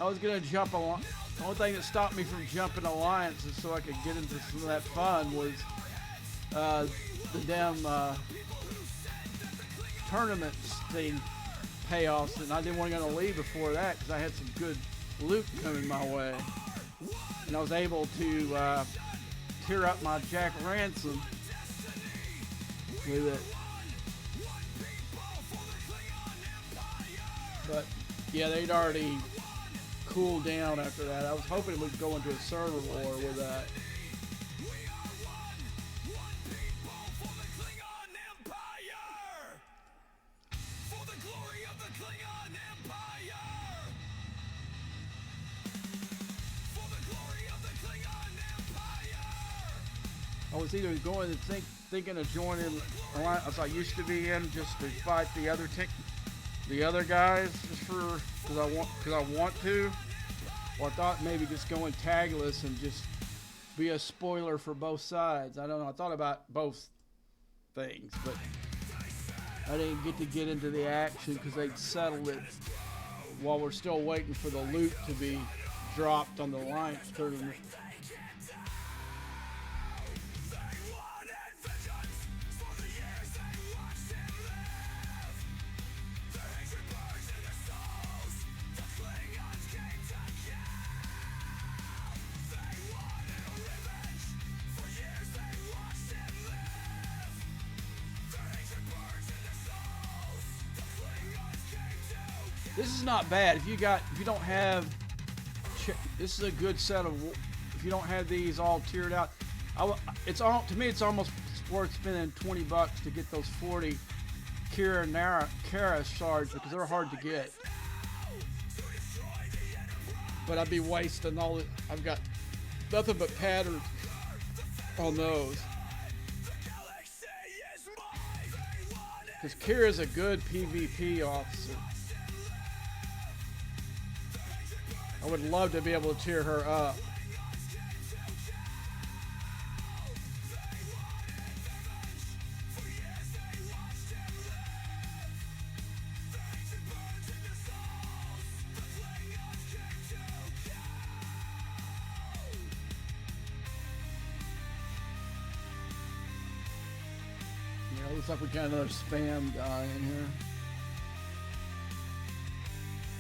I was gonna jump along. The only thing that stopped me from jumping alliances so I could get into some of that fun was the damn tournament thing payoffs, and I didn't want to go to leave before that because I had some good loot coming my way, and I was able to tear up my Jack Ransom with it. But yeah, they'd already cooled down after that. I was hoping we'd go into a server war with that. I was either going to thinking of joining alliance as I used to be in just to fight the other guys just because I want to, or I thought maybe just going tagless and just be a spoiler for both sides. I don't know. I thought about both things, but I didn't get into the action because they'd settled it while we're still waiting for the loot to be dropped on the alliance tournament. This is not bad. If you don't have, this is a good set of. If you don't have these all tiered out, to me it's almost worth spending $20 to get those 40 Kara shards because they're hard to get. But I'd be wasting all it. I've got nothing but patterns on those. Because Kira's a good PvP officer. I would love to be able to tear her up. Yeah, looks like we got another spam guy in here.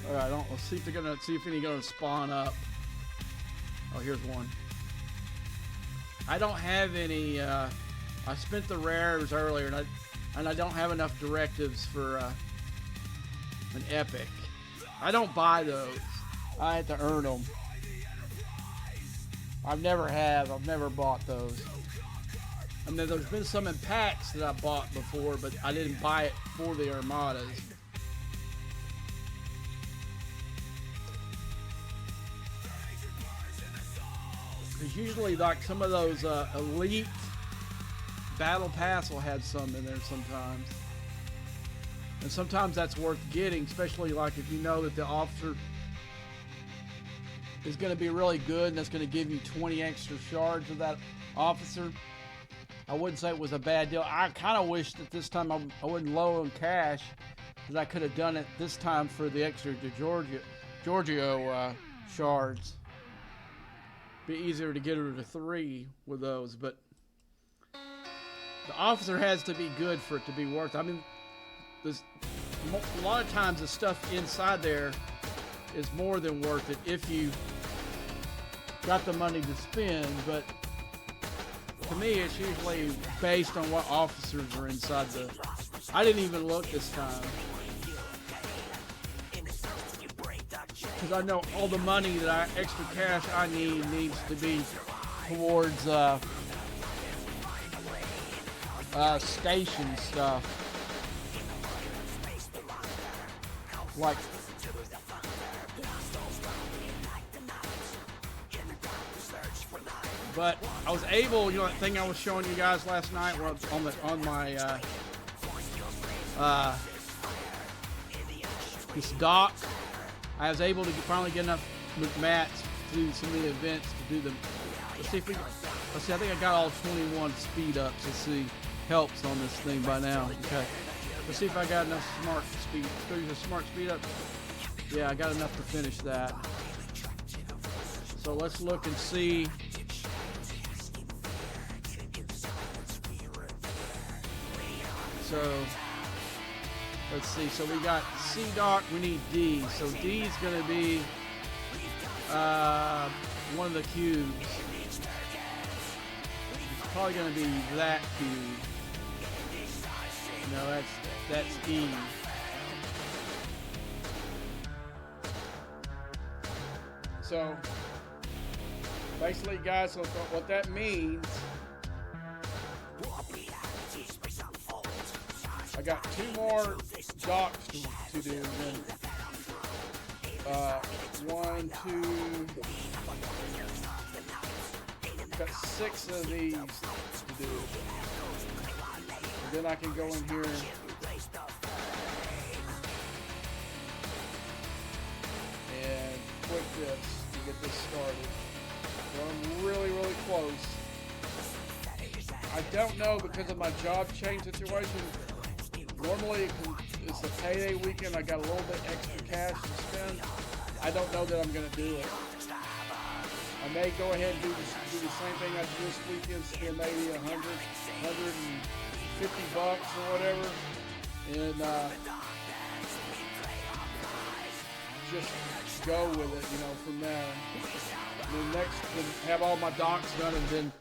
All right, let's see if any gonna spawn up. Oh, here's one. I don't have any. I spent the rares earlier, and I don't have enough directives for an epic. I don't buy those. I have to earn them. I've never bought those. And then there's been some in packs that I bought before, but I didn't buy it for the Armadas. Because usually, like some of those elite Battle Pass will have some in there sometimes. And sometimes that's worth getting, especially like if you know that the officer is going to be really good and that's going to give you 20 extra shards of that officer. I wouldn't say it was a bad deal. I kind of wish that this time I wouldn't low on cash, because I could have done it this time for the extra Giorgio shards. Be easier to get her to 3 with those, but the officer has to be good for it to be worth it. I mean, a lot of times the stuff inside there is more than worth it if you got the money to spend, but to me it's usually based on what officers are inside the... I didn't even look this time, because I know all the money that extra cash I need needs to be towards station stuff. Like, but I was able, you know, that thing I was showing you guys last night on my this dock. I was able to finally get enough mats to do some of the events to do them. Let's see, I think I got all 21 speed ups. Let's see, helps on this thing by now. Okay, let's see if I got enough smart speed up. Yeah, I got enough to finish that. So let's look and see. So let's see. So we got C dock. We need D. So D is going to be one of the cubes. It's probably going to be that cube. No, that's E. So basically, guys, so what that means, I got 2 more docks to do. Then 1, 2, got 6 of these to do. And then I can go in here and click this to get this started. So I'm really, really close. I don't know, because of my job change situation. Normally it's a payday weekend. I got a little bit extra cash to spend. I don't know that I'm going to do it. I may go ahead and do the same thing I did this weekend, spend maybe $100, $150 or whatever, and just go with it, you know, from there. And then next, have all my docks done, and then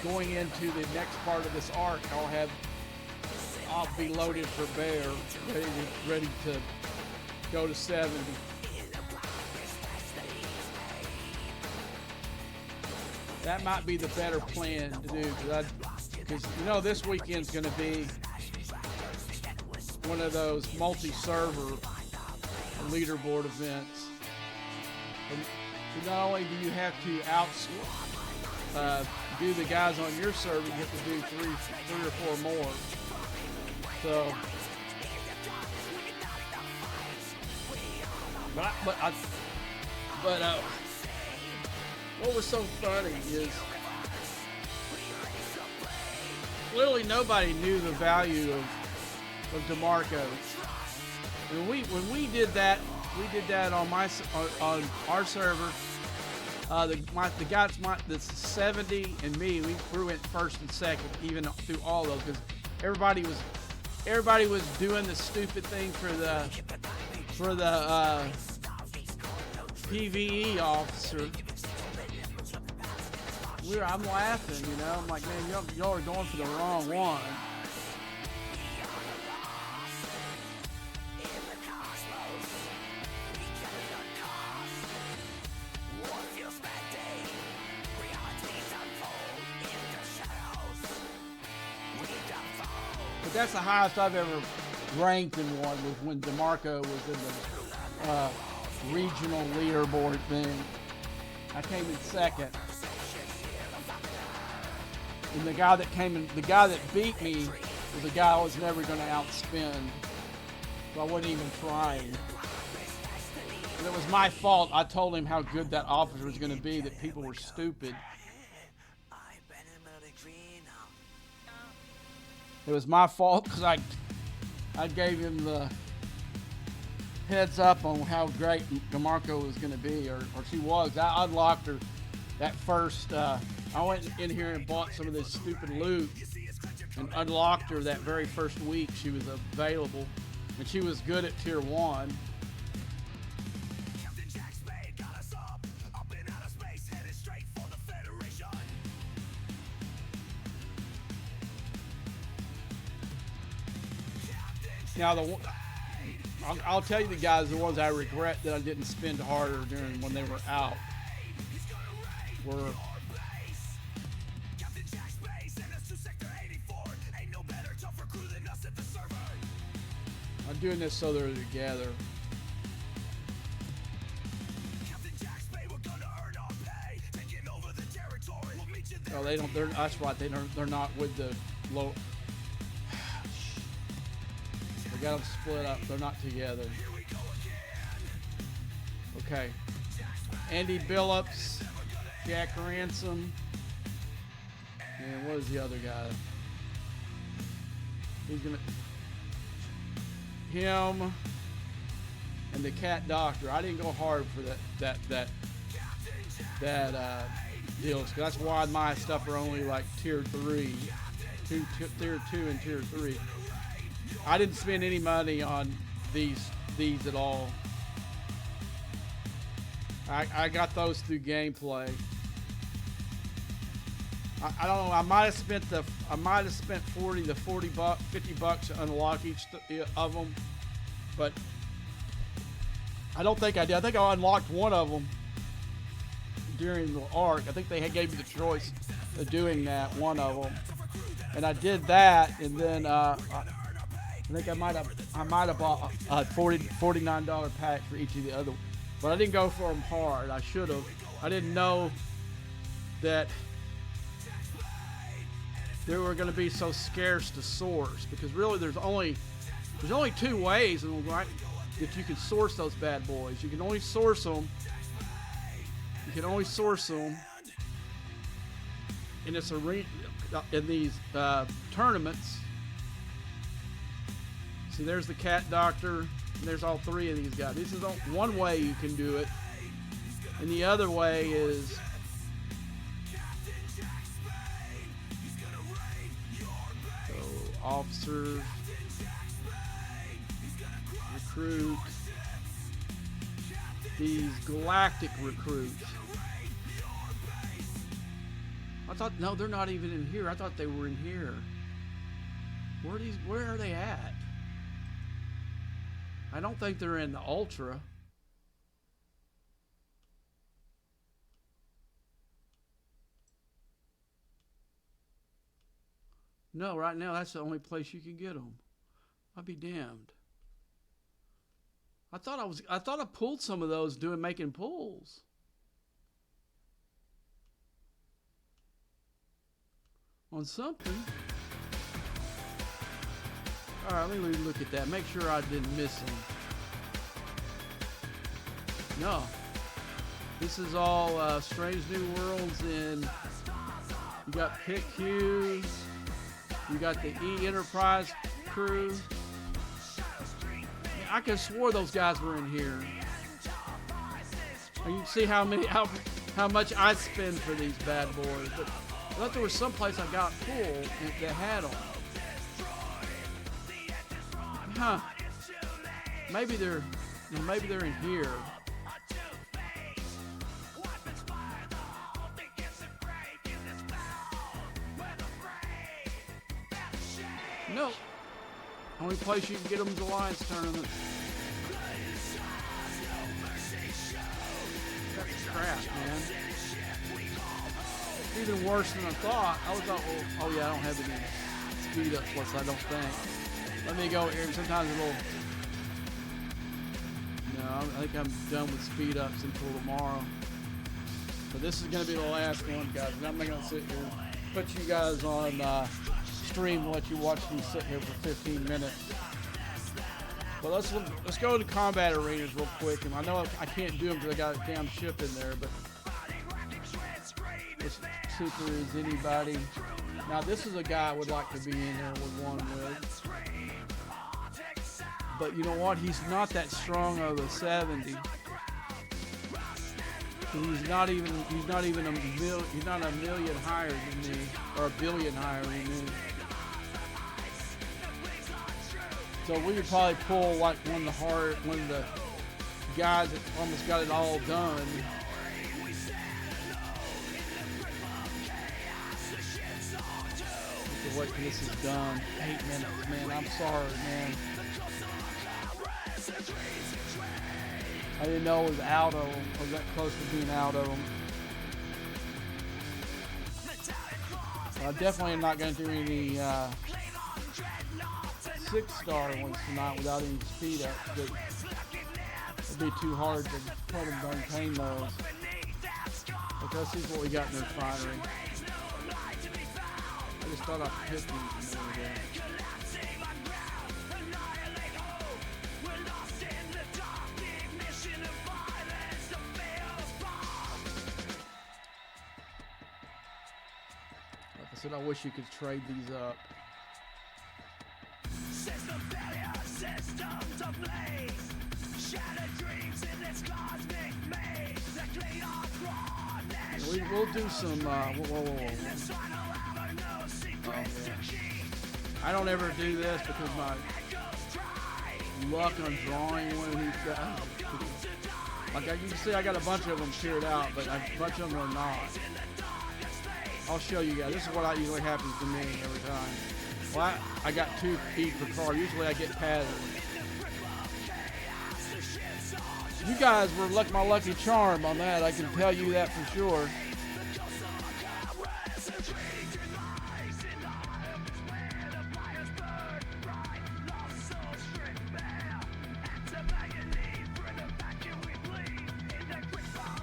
going into the next part of this arc, I'll be loaded for bear, ready to go to 70. That might be the better plan to do, because you know this weekend's going to be one of those multi-server leaderboard events. And not only do you have to do the guys on your server, you have to do three or 4 more. So, but what was so funny is literally nobody knew the value of DeMarco. When we did that on our server. The guys, that's 70 and me, we went first and second, even through all those, because everybody was doing the stupid thing for the PvE officer. I'm laughing, you know. I'm like, man, y'all are going for the wrong one. But that's the highest I've ever ranked in one, was when DeMarco was in the regional leaderboard thing. I came in second. And the guy that beat me was a guy I was never going to outspin. So I wasn't even trying. And it was my fault. I told him how good that officer was going to be, that people were stupid. It was my fault because I gave him the heads up on how great DeMarco was going to be, or she was. I unlocked her that first. I went in here and bought some of this stupid loot and unlocked her that very first week she was available, and she was good at tier 1. Now I'll tell you the guys, the ones I regret that I didn't spend harder during when they were out were I'm doing this so they're together. Oh, they don't. That's right. They're not with the low. They got them split up. They're not together. Okay. Andy Billups, Jack Ransom, and what is the other guy? He's gonna. Him and the Cat Doctor. I didn't go hard for that deals. That's why my stuff are only like tier 3, tier 2 and tier 3. I didn't spend any money on these at all. I got those through gameplay. I don't know. I might have spent 40 to 50 bucks to unlock each of them, but I don't think I did. I think I unlocked one of them during the arc. I think they gave me the choice of doing that, one of them, and I did that, and then I think I might have bought a $49 pack for each of the other, but I didn't go for them hard. I should have. I didn't know that they were going to be so scarce to source, because really there's only 2 ways that you can source those bad boys. You can only source them in this arena, in these tournaments. See, there's the Cat Doctor, and there's all 3 of these guys. This is one way you can do it, and the other way is officers, recruit, these galactic recruits. I thought, no, they're not even in here. I thought they were in here. Where are they at? I don't think they're in the Ultra. No, right now that's the only place you can get them. I'll be damned. I thought I pulled some of those making pulls. On something. All right, let me look at that. Make sure I didn't miss them. No. This is all Strange New Worlds, and you got Pick Hughes. You got the E Enterprise crew. I could have swore those guys were in here. And you can see how much I spend for these bad boys. But I thought there was some place I got pulled that had them. Huh? Maybe they're in here. No. Only place you can get them is the Alliance tournament. That's crap, man. It's even worse than I thought. I was like, oh yeah, I don't have any speed up plus, I don't think. Let me go here. Sometimes No, I think I'm done with speed ups until tomorrow. But this is going to be the last one, guys. And I'm not going to sit here and put you guys on stream and let you watch me sit here for 15 minutes. But let's go to combat arenas real quick. And I know I can't do them because I got a damn ship in there. But let's see if there is anybody. Now this is a guy I would like to be in there with one with. But you know what? He's not that strong of a 70. He's not a million higher than me, or a billion higher than me. So we could probably pull like one of the guys that almost got it all done. Wait till this is done. 8 minutes, man. I'm sorry, man. I didn't know it was out of them. I was that close to being out of them. I definitely am not going to do any 6-star ones tonight without any speed ups. But it'd be too hard to try to maintain those. But let's see what we got in the refinery. I just thought I'd hit these from over there. Like I said, I wish you could trade these up. System failure, systems ablaze. Shattered dreams in this cosmic maze. The clean off rawness. We'll do some. Whoa. Yeah. I don't ever do this because my luck on drawing one of these guys. Like you can see, I got a bunch of them cleared out, but a bunch of them are not. I'll show you guys. This is what usually happens to me every time. Well, I got 2 each per card. Usually I get patterns. You guys were my lucky charm on that. I can tell you that for sure.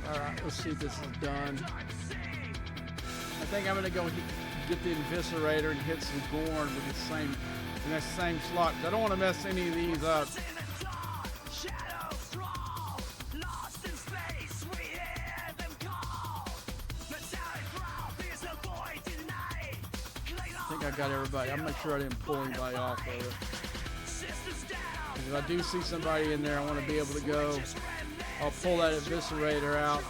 Alright, let's see if this is done. I think I'm gonna go get the Eviscerator and hit some Gorn with the same slot. I don't want to mess any of these up. I think I got everybody. I'm not sure I didn't pull anybody off of it. If I do see somebody in there, I want to be able to go. I'll pull that Eviscerator out.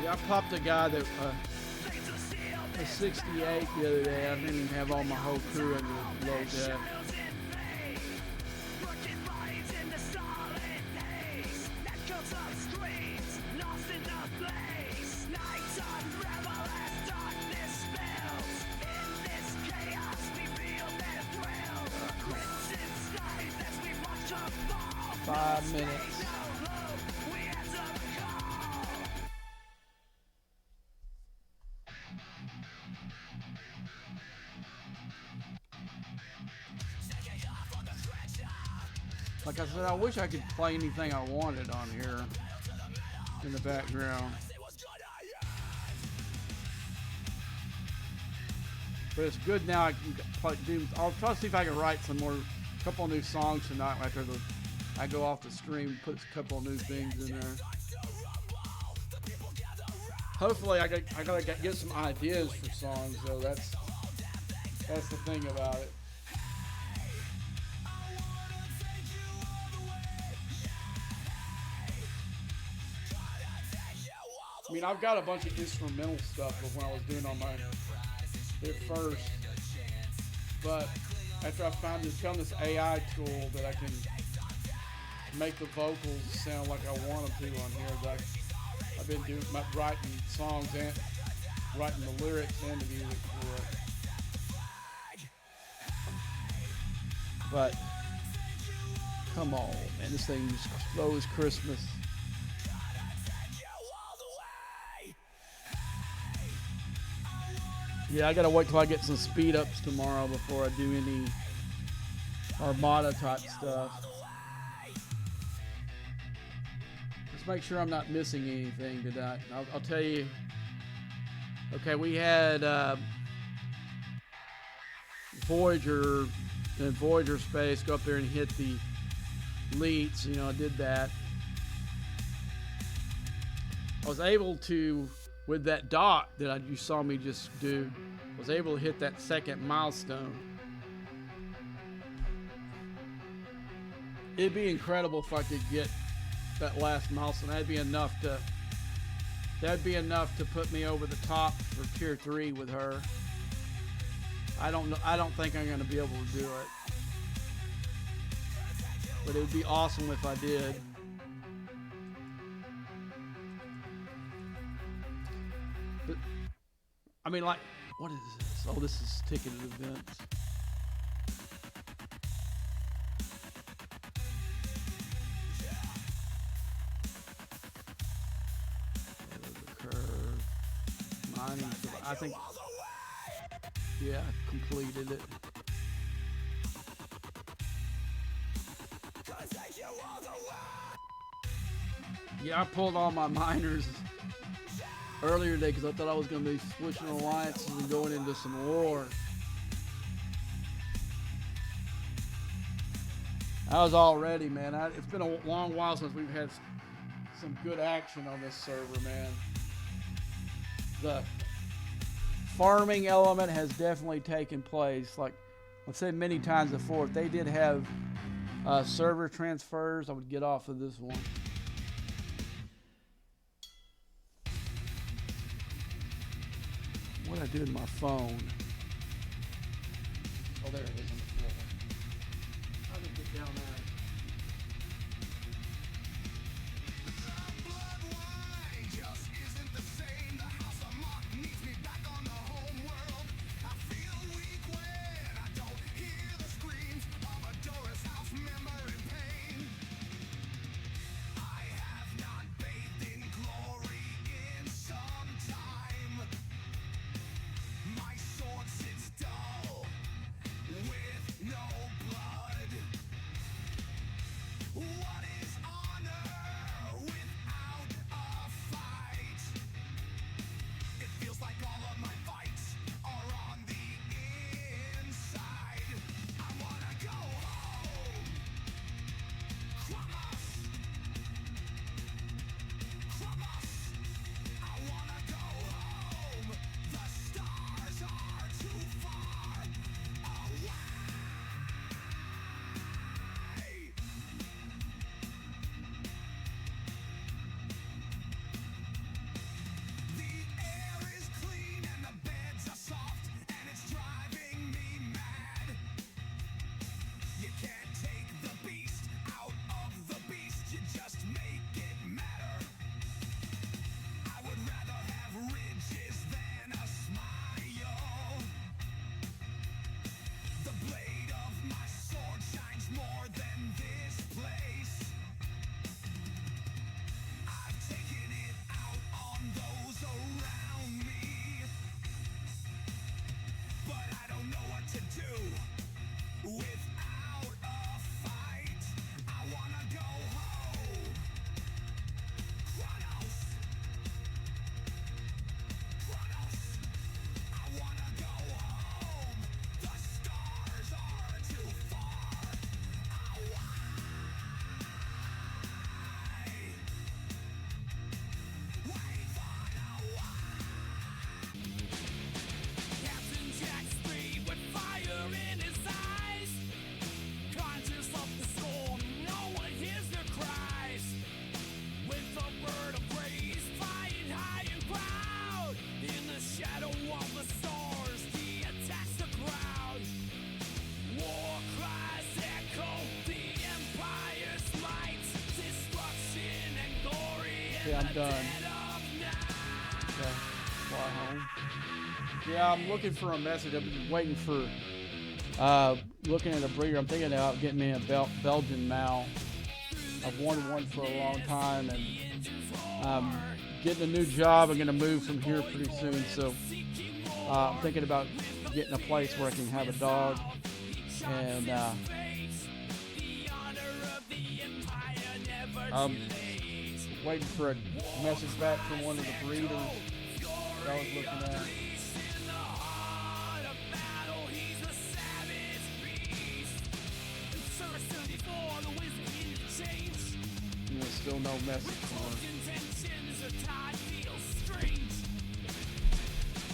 Yeah, I popped a guy that a 68 the other day. I didn't even have all my whole crew in the low deck. Five minutes. Like I said, I wish I could play anything I wanted on here in the background. But it's good now. I can do. I'll try to see if I can write some more, couple of new songs tonight after I go off the stream. Put a couple of new things in there. Hopefully, I gotta get some ideas for songs. So that's the thing about it. I mean, I've got a bunch of instrumental stuff of when I was doing on my at first, but after I found this AI tool that I can make the vocals sound like I want them to on here, that I've been doing writing songs and writing the lyrics and the music for it. But come on, man, this thing is slow as Christmas. Yeah, I gotta wait till I get some speed ups tomorrow before I do any Armada type stuff. Let's make sure I'm not missing anything tonight. I'll tell you. Okay, we had Voyager in Voyager space go up there and hit the leads. You know, I did that. I was able to, with that dot that you saw me just do, was able to hit that second milestone. It'd be incredible if I could get that last milestone. That'd be enough to put me over the top for tier 3 with her. I don't think I'm gonna be able to do it, but it would be awesome if I did. But I mean, like, what is this? Oh, this is ticketed events. Curve. Mining. I think. Yeah, I completed it. Yeah, I pulled all my miners earlier today because I thought I was going to be switching alliances and going into some war. I was all ready, man. It's been a long while since we've had some good action on this server, man. The farming element has definitely taken place. Like I've said many times before, if they did have server transfers, I would get off of this one. What did I do with my phone? Oh, there it is on the floor. How did it get down there? Okay, I'm done. Okay, fly home. Yeah, I'm looking for a message. I've been waiting for, looking at a breeder. I'm thinking about getting me a Belgian Mal. I've wanted one for a long time, and getting a new job. I'm going to move from here pretty soon, so I'm thinking about getting a place where I can have a dog, and I'm waiting for a message back from one of the breeders that I was looking at. Still no message for him.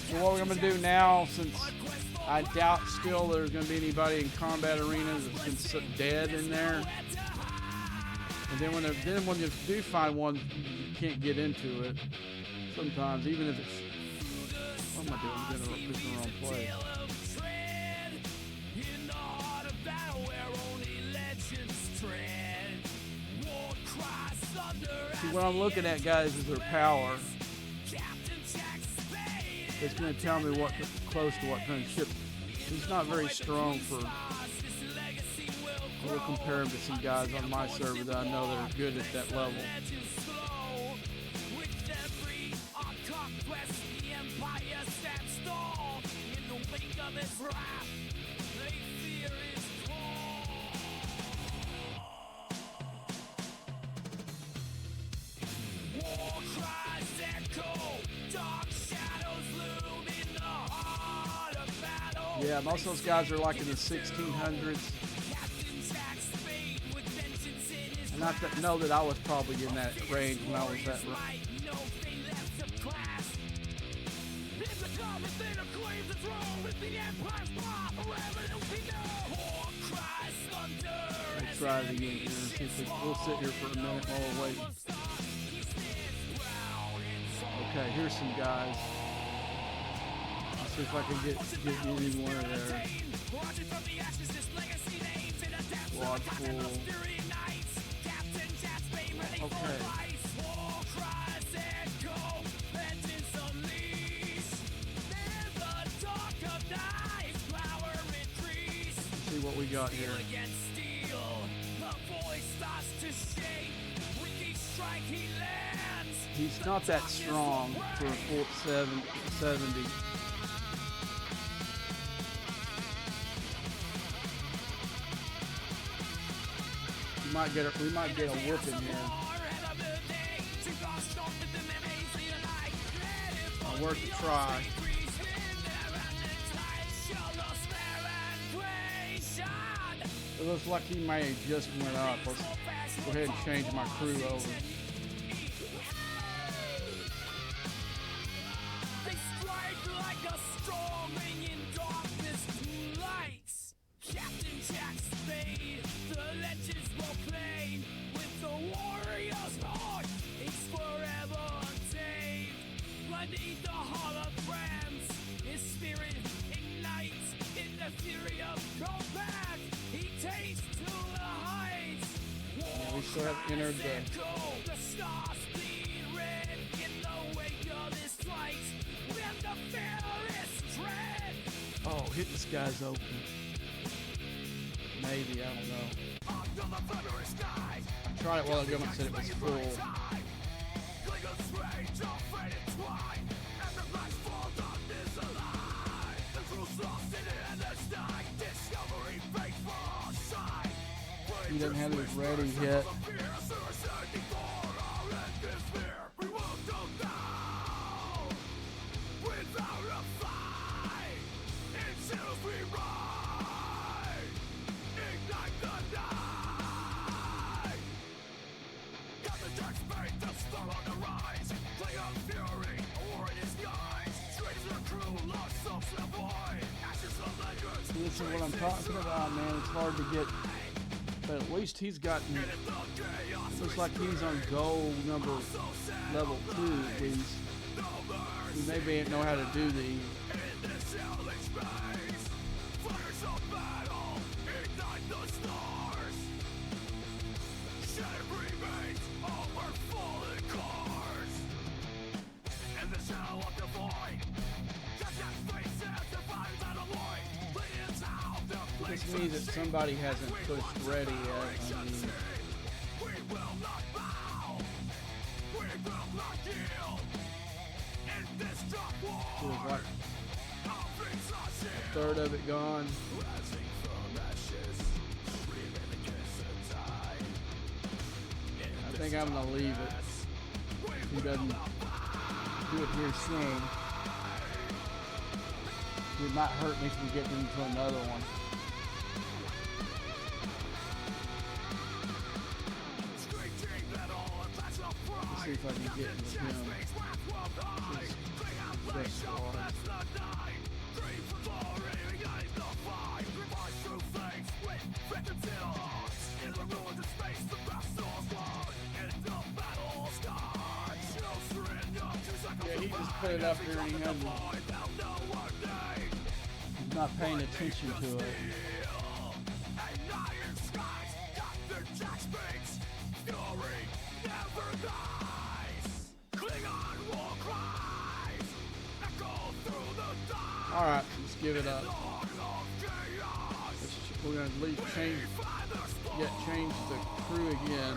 So what we're going to do now, since I doubt still there's going to be anybody in combat arenas that's been dead in there, and then when you do find one, you can't get into it. Sometimes, even if it's, what am I doing? I'm in the wrong place. See, what I'm looking at, guys, is their power. It's going to tell me what close to what kind of ship. He's not very strong for. We'll compare him to some guys on my server that I know that are good at that level. Yeah, most of those guys are like in the 1600s. And I know that I was probably in that range when I was that range. Let's try it again here. We'll sit here for a minute while we're waiting. Okay, here's some guys. See if I can get any one of there. Squad full. Okay. Let's see what we got here. He's not that strong for a full 70. We might get a whooping here. Worth a try. It looks like he may have just went up. Let's go ahead and change my crew over. We still have entered the. Oh, hit this guy's open. Maybe, I don't know. I tried it while ago and said it was full. He doesn't have it ready yet. This is what I'm talking about, man. It's hard to get, but at least he's gotten. Looks like he's on goal level 2 at least. He maybe know how to do these. This means that somebody hasn't pushed ready yet. I mean, A third of it gone. I think I'm gonna leave it. He doesn't do it here soon. It might hurt me if we get into another one. Let's see if I can get with him. Yeah, he just put it up here and he's not paying attention to it. Alright, let's give it up. We're going to change the crew again.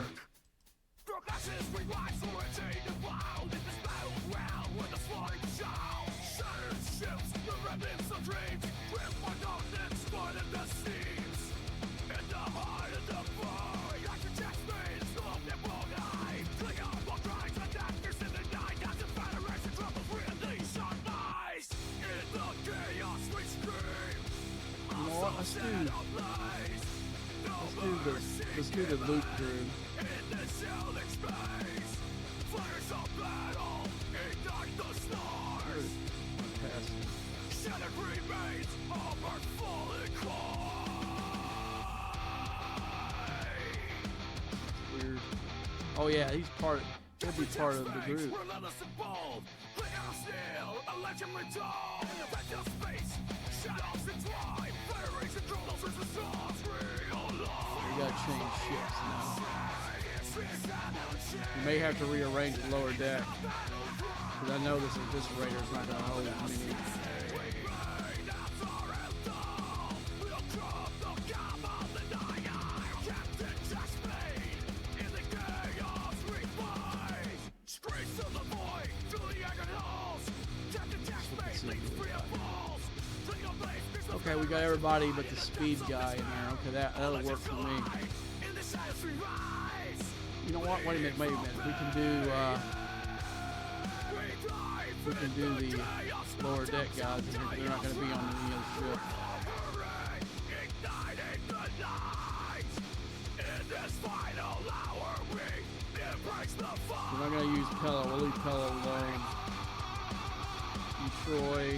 Let's do the loop crew. Weird. Oh yeah, he'll be part of the group. We gotta change ships now. You may have to rearrange the lower deck, because I know this raider's not gonna hold many. Okay, we got everybody but the speed guy in there. Okay, that'll work for me. You know what? Wait a minute. We can do the lower deck guys. They're not going to be on any other ship. We're not going to use Pella. We'll leave Pella alone. And Troy.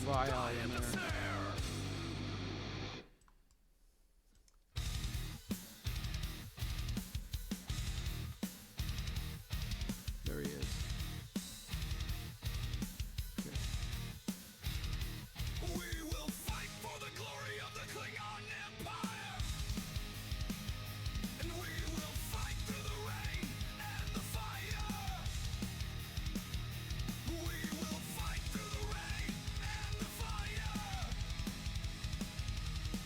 Vile in there. There he is. Okay. We will fight for the glory of the Klingon Empire, and we will fight through the rain and the fire. We will fight through the rain and the fire.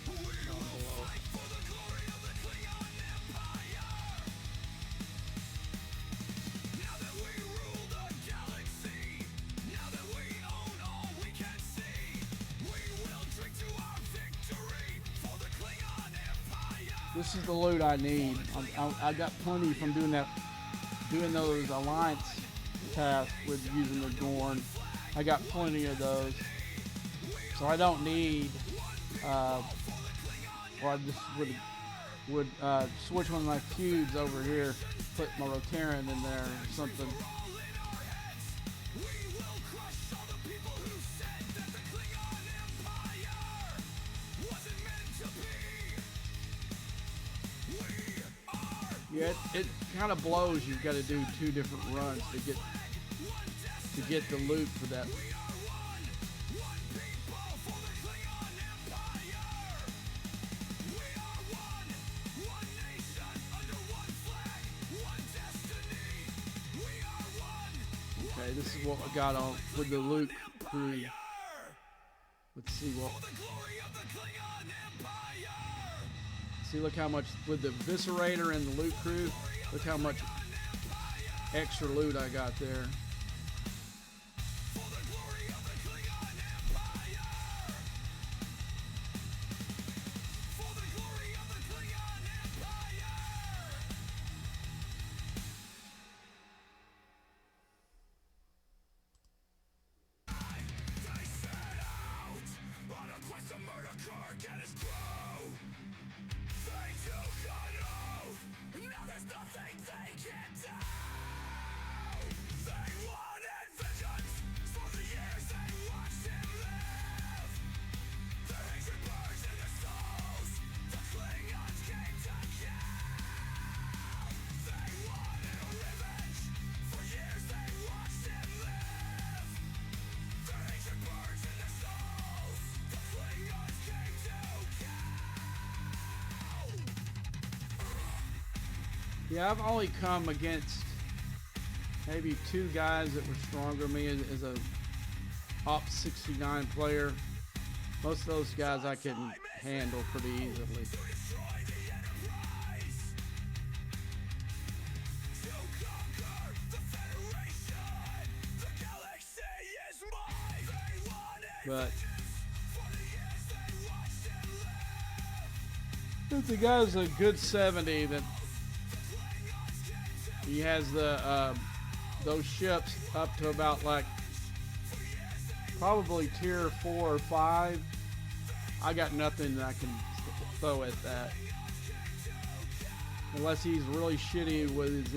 We will fight for the glory of the Klingon Empire. Now that we rule the galaxy, now that we own all we can see, we will drink to our victory for the Klingon Empire. This is the loot I need. I got plenty from doing those alliance tasks with using the Gorn. I got plenty of those, so I don't need. Or I just would switch one of my cubes over here, put my Rotaran in there or something. Yeah, it kind of blows. You've got to do 2 different runs to get the loot for that. Okay, this is what I got on with the loot crew. Let's see what. See, look how much with the Viscerator and the loot crew. Look how much extra loot I got there. Yeah, I've only come against maybe 2 guys that were stronger than me as a top 69 player. Most of those guys I can handle pretty easily. But if the guy's a good 70, that he has the those ships up to about like probably tier 4 or 5. I got nothing that I can throw at that, unless he's really shitty with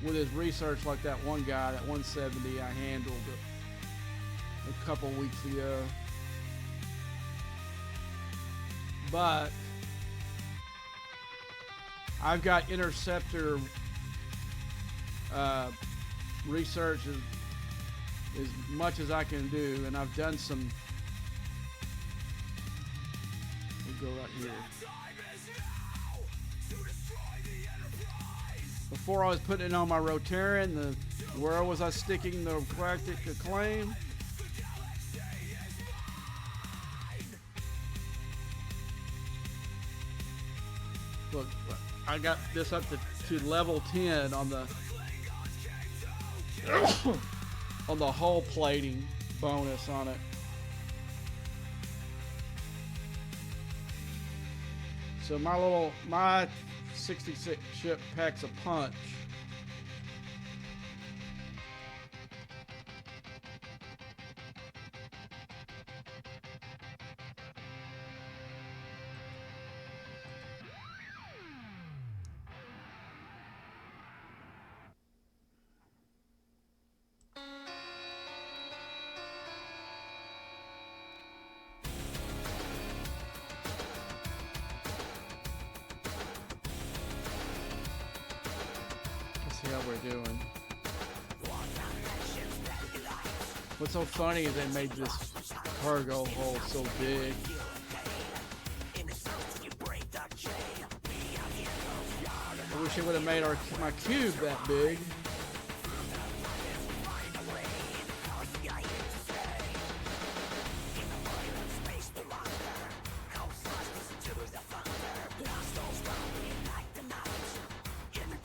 his research, like that one guy, that 170 I handled a couple weeks ago. But I've got interceptor research as much as I can do, and I've done some. We'll go right here. Before I was putting it on my Rotarian, where was I sticking the galactic acclaim? Look, I got this up to level 10 on the on the hull plating bonus on it. So my 66 ship packs a punch. See how we're doing. What's so funny is they made this cargo hole so big. I wish they would have made my cube that big.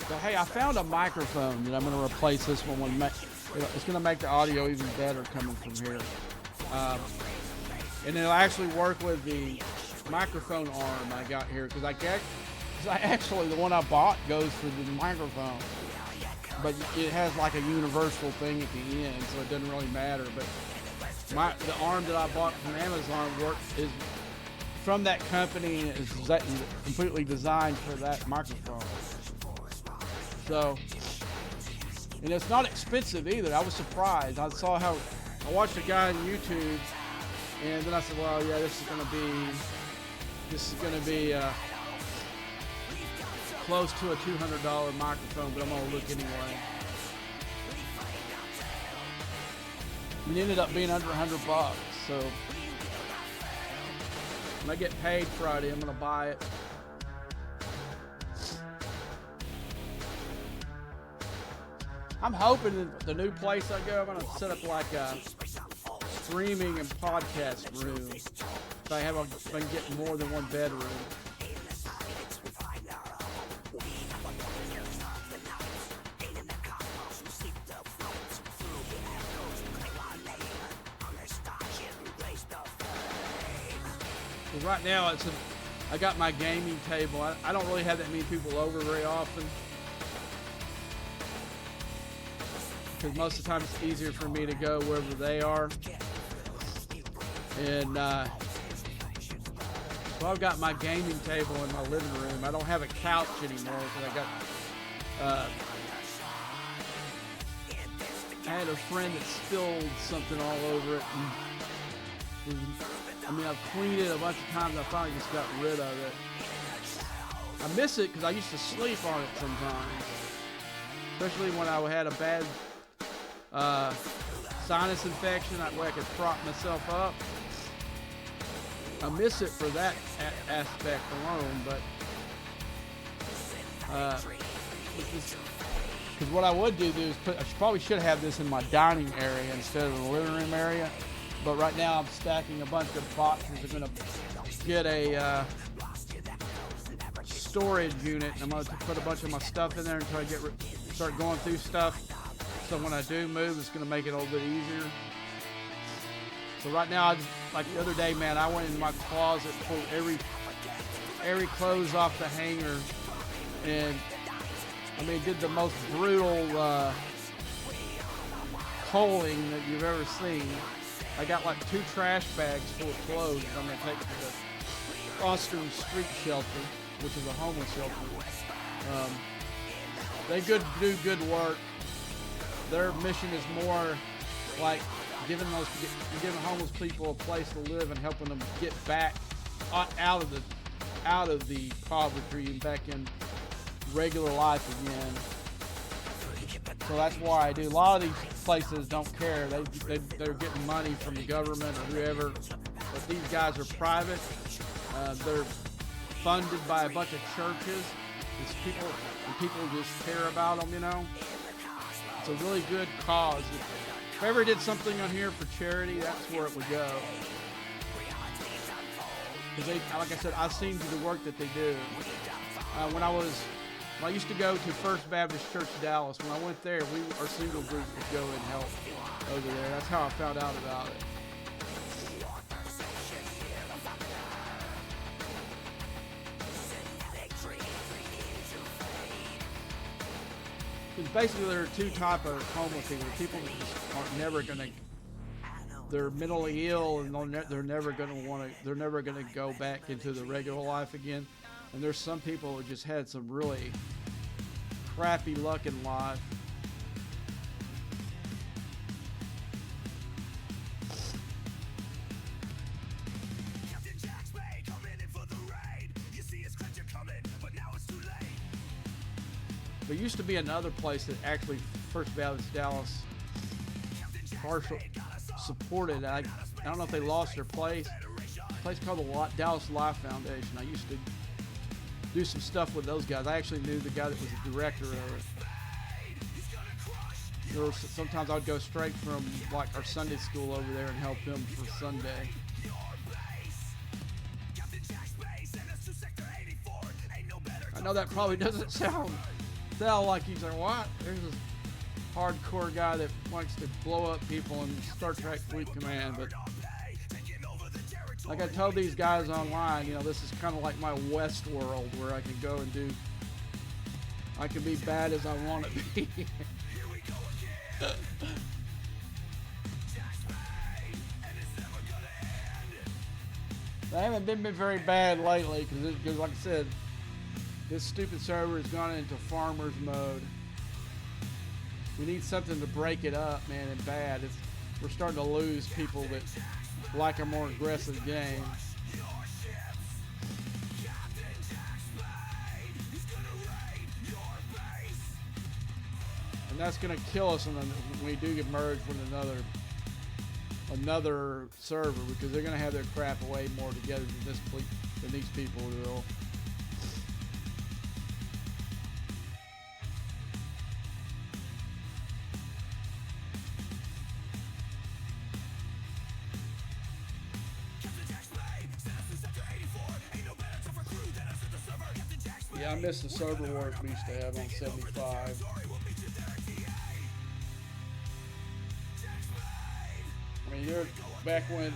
But hey, I found a microphone that I'm going to replace this one with. It's going to make the audio even better coming from here. And it'll actually work with the microphone arm I got here, because I actually, the one I bought goes for the microphone. But it has like a universal thing at the end, so it doesn't really matter. But the arm that I bought from Amazon is from that company, and is completely designed for that microphone. So, and it's not expensive either. I was surprised. I watched a guy on YouTube, and then I said, well, yeah, this is gonna be close to a $200 microphone, but I'm gonna look anyway. And it ended up being under $100. So when I get paid Friday, I'm gonna buy it. I'm hoping that the new place I go, I'm gonna set up like a streaming and podcast room. So I can get more than one bedroom. Right now, I got my gaming table. I don't really have that many people over very often, because most of the time it's easier for me to go wherever they are. And so I've got my gaming table in my living room. I don't have a couch anymore because I had a friend that spilled something all over it. I've cleaned it a bunch of times. I finally just got rid of it. I miss it because I used to sleep on it sometimes, especially when I had a bad sinus infection. That way I could prop myself up. I miss it for that aspect alone, but because what I would do is probably should have this in my dining area instead of the living room area. But right now I'm stacking a bunch of boxes. I'm gonna get a storage unit, and I'm gonna put a bunch of my stuff in there until I start going through stuff. So when I do move, it's gonna make it a little bit easier. So right now, like the other day, man, I went in my closet, pulled every clothes off the hanger, and did the most brutal culling that you've ever seen. I got like 2 trash bags full of clothes I'm gonna take to the Austin Street Shelter, which is a homeless shelter. They do good work. Their mission is more like giving homeless people a place to live and helping them get back out of the poverty and back in regular life again. So that's why I do. A lot of these places don't care. They're getting money from the government or whoever. But these guys are private. They're funded by a bunch of churches. People just care about them, you know. It's a really good cause. If I ever did something on here for charity, that's where it would go. Because like I said, I've seen the work that they do. When I used to go to First Baptist Church Dallas, when I went there, our single group would go and help over there. That's how I found out about it. Because basically there are 2 types of homeless people. People that just are never going to, they're mentally ill and they're never going to go back into the regular life again. And there's some people who just had some really crappy luck in life. There used to be another place that actually First Baptist Dallas partial supported. I don't know if they lost their place. A place called the Dallas Life Foundation. I used to do some stuff with those guys. I actually knew the guy that was the director of it. Sometimes I'd go straight from like our Sunday school over there and help them for Sunday. I know that probably doesn't sound like he's like, what? There's this hardcore guy that likes to blow up people in Star Trek Fleet Command, but like I told these guys online, you know, this is kind of like my West world where I can go and I can be bad as I want to be. I haven't been very bad lately because like I said, this stupid server has gone into farmer's mode. We need something to break it up, man, and bad. We're starting to lose people that like a more aggressive game. And that's going to kill us when we do get merged with another server, because they're going to have their crap way more together than these people will. Yeah, I miss the server wars we used to have on 75. I mean, you're back when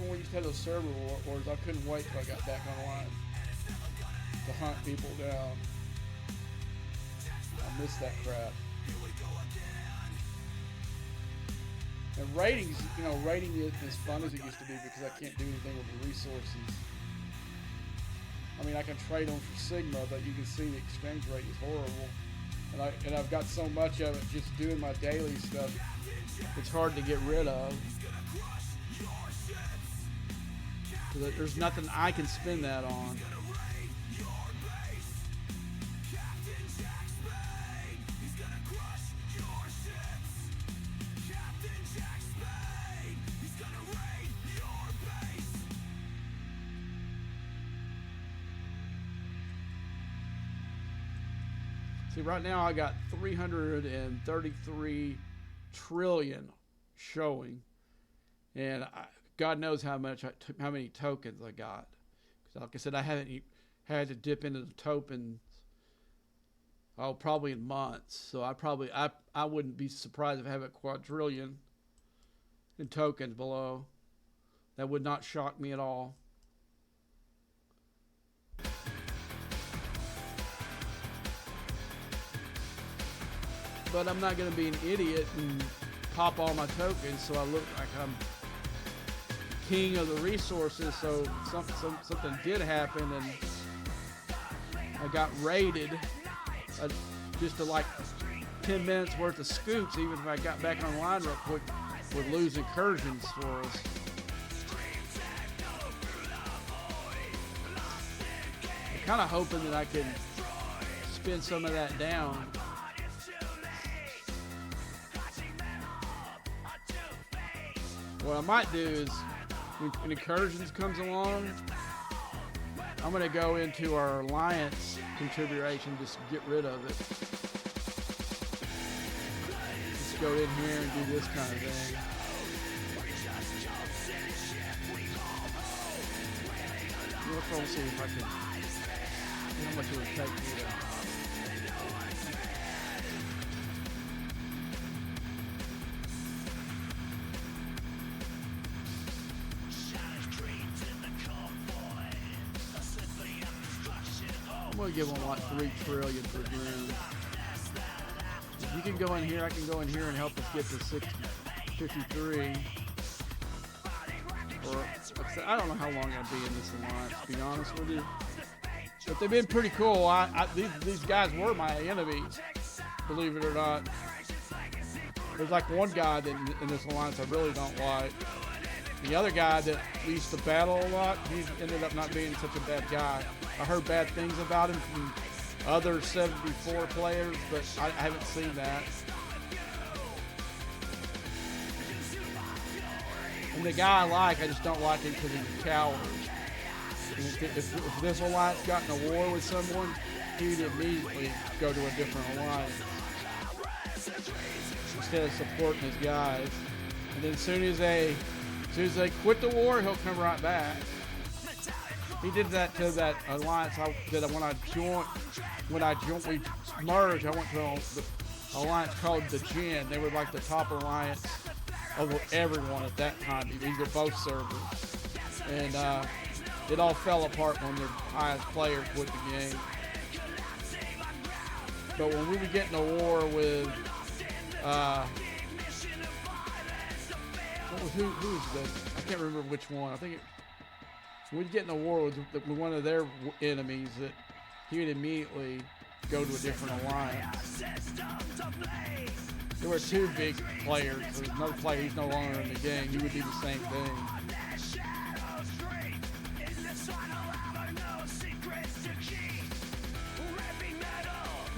we used to have those server wars, I couldn't wait till I got back online to hunt people down. I miss that crap. And ratings, rating it as fun as it used to be because I can't do anything with the resources. I mean, I can trade them for Sigma, but you can see the exchange rate is horrible. And I've got so much of it just doing my daily stuff. It's hard to get rid of. There's nothing I can spend that on. See, right now I got 333 trillion showing, and God knows how many tokens I got. Because like I said, I haven't had to dip into the tokens. Probably in months. So I wouldn't be surprised if I have a quadrillion in tokens below. That would not shock me at all. But I'm not going to be an idiot and pop all my tokens so I look like I'm king of the resources. So something did happen and I got raided just to like 10 minutes worth of scoops. Even if I got back online real quick, would lose incursions for us. I'm kind of hoping that I can spin some of that down. What I might do is, when incursions comes along, I'm going to go into our alliance configuration, just get rid of it. Just go in here and do this kind of thing. Let's see if I can, how much it would take me to. I'm going to give them like 3 trillion per ground. If you can go in here, I can go in here and help us get to 653. Or, like I said, I don't know how long I'll be in this alliance, to be honest with you. But they've been pretty cool. These guys were my enemies, believe it or not. There's like one guy that in this alliance I really don't like. The other guy that we used to battle a lot, he ended up not being such a bad guy. I heard bad things about him from other 74 players, but I haven't seen that. And the guy I like, I just don't like him because he's a coward. And if this alliance got in a war with someone, he'd immediately go to a different alliance instead of supporting his guys. And then as soon as they quit the war, he'll come right back. He did that to that alliance we merged. I went to an alliance called the Gin. They were like the top alliance over everyone at that time. These are both servers, and it all fell apart when their highest players quit the game. But when we would get in a war with who was the? I can't remember which one. I think we'd get in a war with one of their enemies that he would immediately go to a different alliance. There were 2 big players. There was another player, he's no longer in the game. He would do the same thing.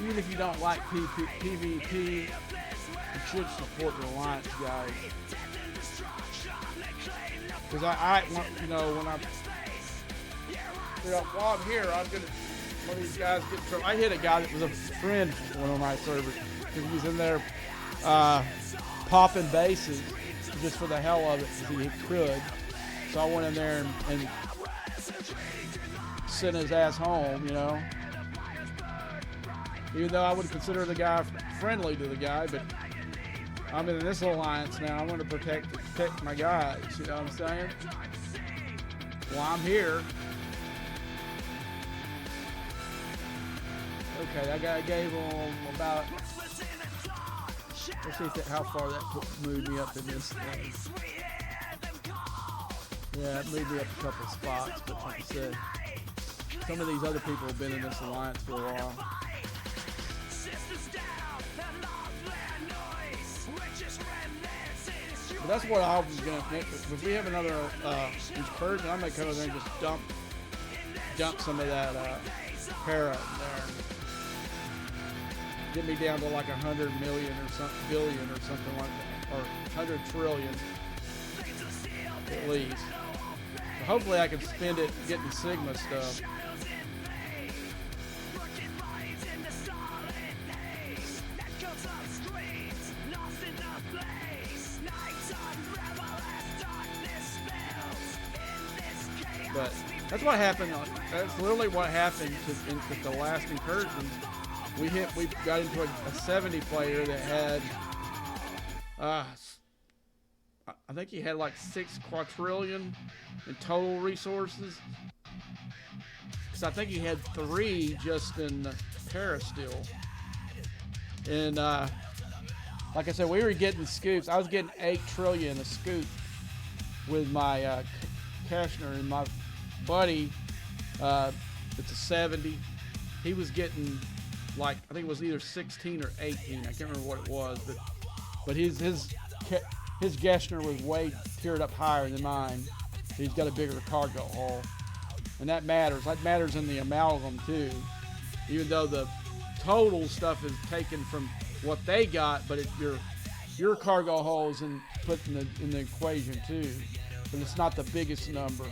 Even if you don't like PvP, you should support your alliance guys. Because when while I'm here, I'm gonna. One of these guys get in trouble. I hit a guy that was a friend from one of my servers because he was in there popping bases just for the hell of it because he could. So I went in there and sent his ass home, Even though I would consider the guy friendly to the guy, but I'm in this alliance now. I want to protect my guys. You know what I'm saying? Well, I'm here. Okay, that guy gave him about. Let's see how far that moved me up in this thing. Yeah, it moved me up a couple spots, but like I said, some of these other people have been in this alliance for a while. But that's what I was going to make. If we have another incursion, I may come over there and just dump some of that para in there. Get me down to like 100 million or something, billion or something like that, or 100 trillion at least. But hopefully I can spend it getting Sigma stuff. But that's what happened. That's literally what happened with the last incursion. We got into a 70 player that had, I think he had like 6 quadrillion in total resources. Because I think he had 3 just in Paris still. And like I said, we were getting scoops. I was getting 8 trillion a scoop with my Kashner, and my buddy, it's a 70. He was getting like, I think it was either 16 or 18. I can't remember what it was, but his Geshner was way tiered up higher than mine. He's got a bigger cargo hull, and that matters. That matters in the amalgam too, even though the total stuff is taken from what they got, but your cargo hull is put in the equation too, but it's not the biggest number.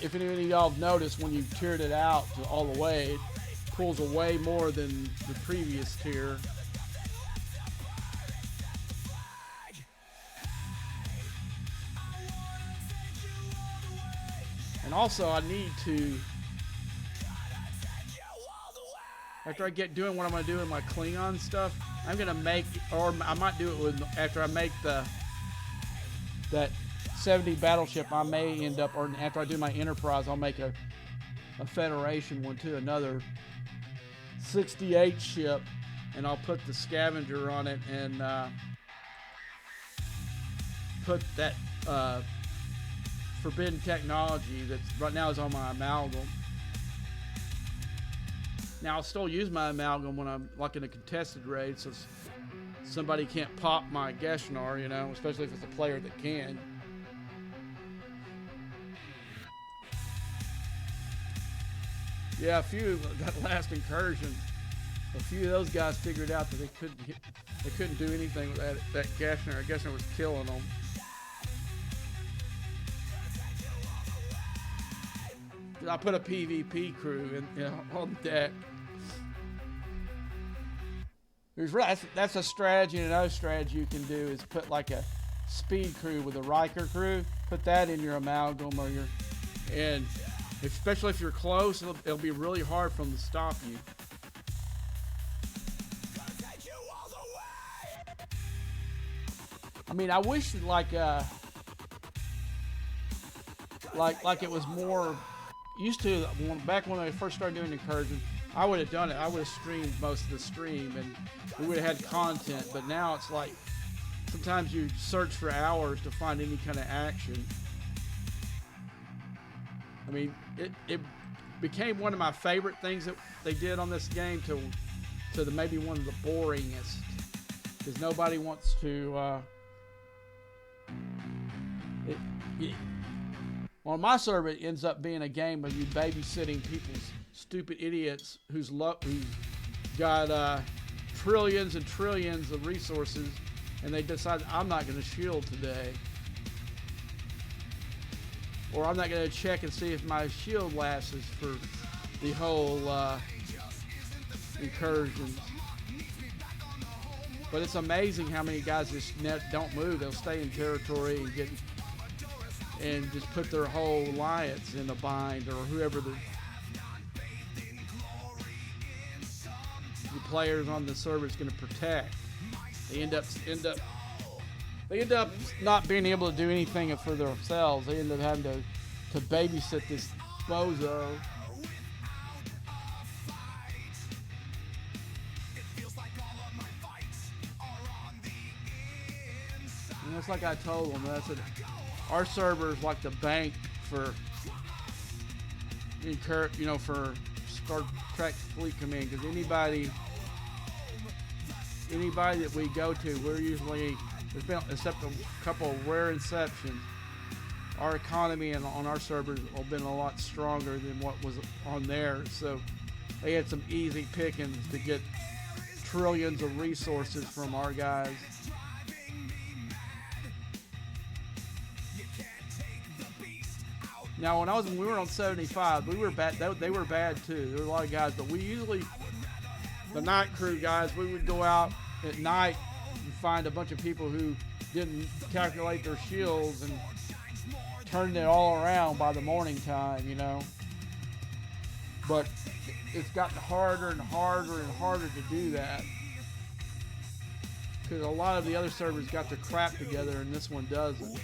If any of y'all have noticed, when you tiered it out to all the way, it pulls away more than the previous tier. And also, I need to, after I get doing what I'm going to do in my Klingon stuff, I'm going to make, or I might do it after I make that 70 battleship. I may end up, or after I do my Enterprise, I'll make a Federation one too, another 68 ship, and I'll put the Scavenger on it and put that forbidden technology that's right now is on my amalgam. Now I'll still use my amalgam when I'm like in a contested raid, so somebody can't pop my Geshnar, you know, especially if it's a player that can. Yeah, a few that last incursion, a few of those guys figured out that they couldn't do anything with that Geshnar. Geshnar was killing them. I put a PvP crew on deck. That's a strategy, and another strategy you can do is put like a speed crew with a Riker crew. Put that in your amalgam and especially if you're close, it'll be really hard for them to stop you. I mean, I wish like it was more used to. Back when I first started doing incursion, I would have done it. I would have streamed most of the stream, and we would have had content. But now it's like sometimes you search for hours to find any kind of action. I mean, it became one of my favorite things that they did on this game to maybe one of the boringest, because nobody wants to. On my server, it ends up being a game of you babysitting people's stupid idiots who's got trillions and trillions of resources, and they decide, I'm not going to shield today. Or I'm not going to check and see if my shield lasts for the whole incursion. But it's amazing how many guys just don't move. They'll stay in territory and just put their whole alliance in a bind, or whoever the players on the server is going to protect. They end up not being able to do anything for themselves. They end up having to babysit this bozo. And that's like I told them. I said, our server is like the bank for Star Trek Fleet Command, because anybody that we go to, we're usually, except a couple of rare exceptions, our economy on our servers have been a lot stronger than what was on theirs. So they had some easy pickings to get trillions of resources from our guys. Now, when we were on 75, we were bad. They were bad too. There were a lot of guys, but we usually, the night crew guys, we would go out at night and find a bunch of people who didn't calculate their shields and turned it all around by the morning time, you know. But it's gotten harder and harder and harder to do that, because a lot of the other servers got their crap together and this one doesn't.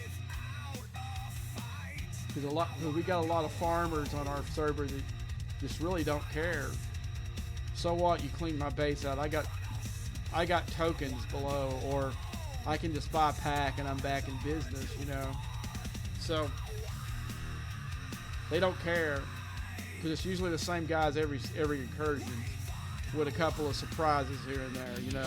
Because we got a lot of farmers on our server that just really don't care. So what? You clean my base out. I got tokens below, or I can just buy a pack and I'm back in business, you know. So they don't care, because it's usually the same guys every incursion, with a couple of surprises here and there, you know.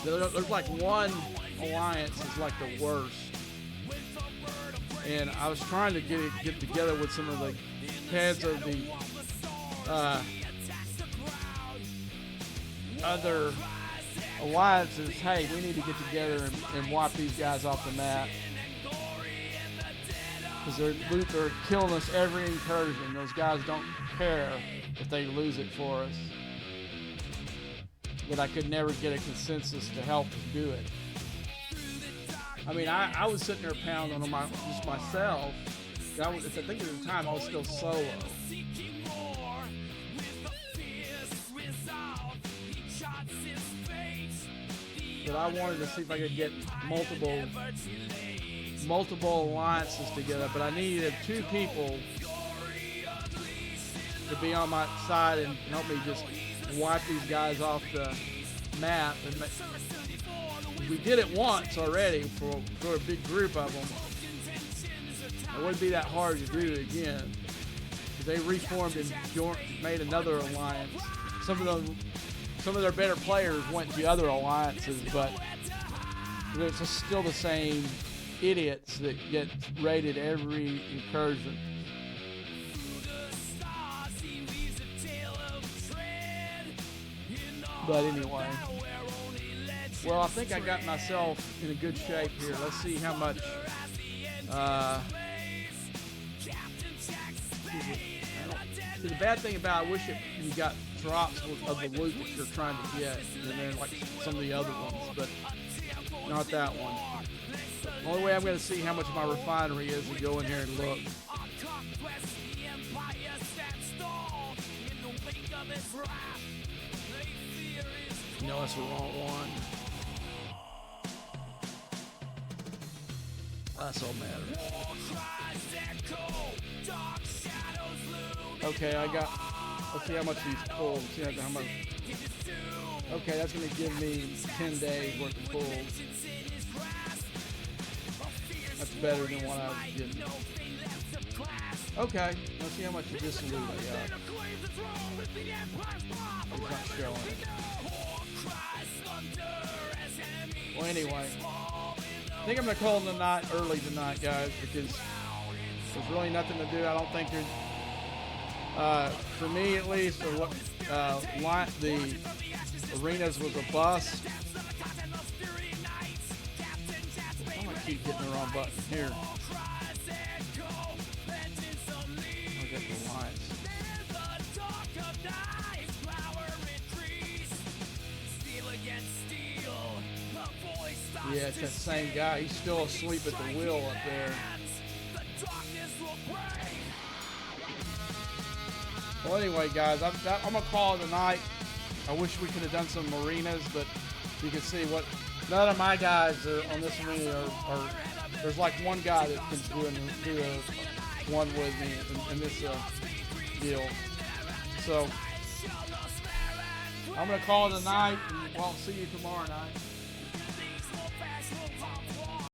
There's like one alliance is like the worst, and I was trying to get together with some of the heads of the other alliances. Hey, we need to get together and wipe these guys off the map, because they're killing us every incursion. Those guys don't care if they lose it for us. But I could never get a consensus to help us do it. I mean, I was sitting there pounding on just myself. I think at the time I was still solo. But I wanted to see if I could get multiple alliances together. But I needed 2 people to be on my side and help me just wipe these guys off the map. And we did it once already for a big group of them. It wouldn't be that hard to do it again, because they reformed and made another alliance. Some of their better players went to other alliances, but it's still the same idiots that get raided every incursion. But anyway, well, I think I got myself in a good shape here. Let's see how much. The bad thing about I wish you got drops of the loot that you're trying to get, and then like some of the other ones, but not that one. The only way I'm going to see how much my refinery is to go in here and look. No, that's the wrong one. That's all matters. Okay, let's see how much these pulls. See how much. Okay, that's going to give me 10 days worth of pulls. That's better than what I was getting. Okay, let's see how much of this loot I got. It's not showing. Well, anyway, I think I'm going to call it a night early tonight, guys, because there's really nothing to do. I don't think there's, for me at least, the arenas was a bust. I'm going to keep hitting the wrong button here. I'll get the lines. Yeah, it's that same guy. He's still asleep at the wheel up there. Well, anyway, guys, I'm going to call it a night. I wish we could have done some marinas, but you can see what none of my guys on this arena are there's like one guy that can do a one with me in this deal. So I'm going to call it a night, and we'll see you tomorrow night.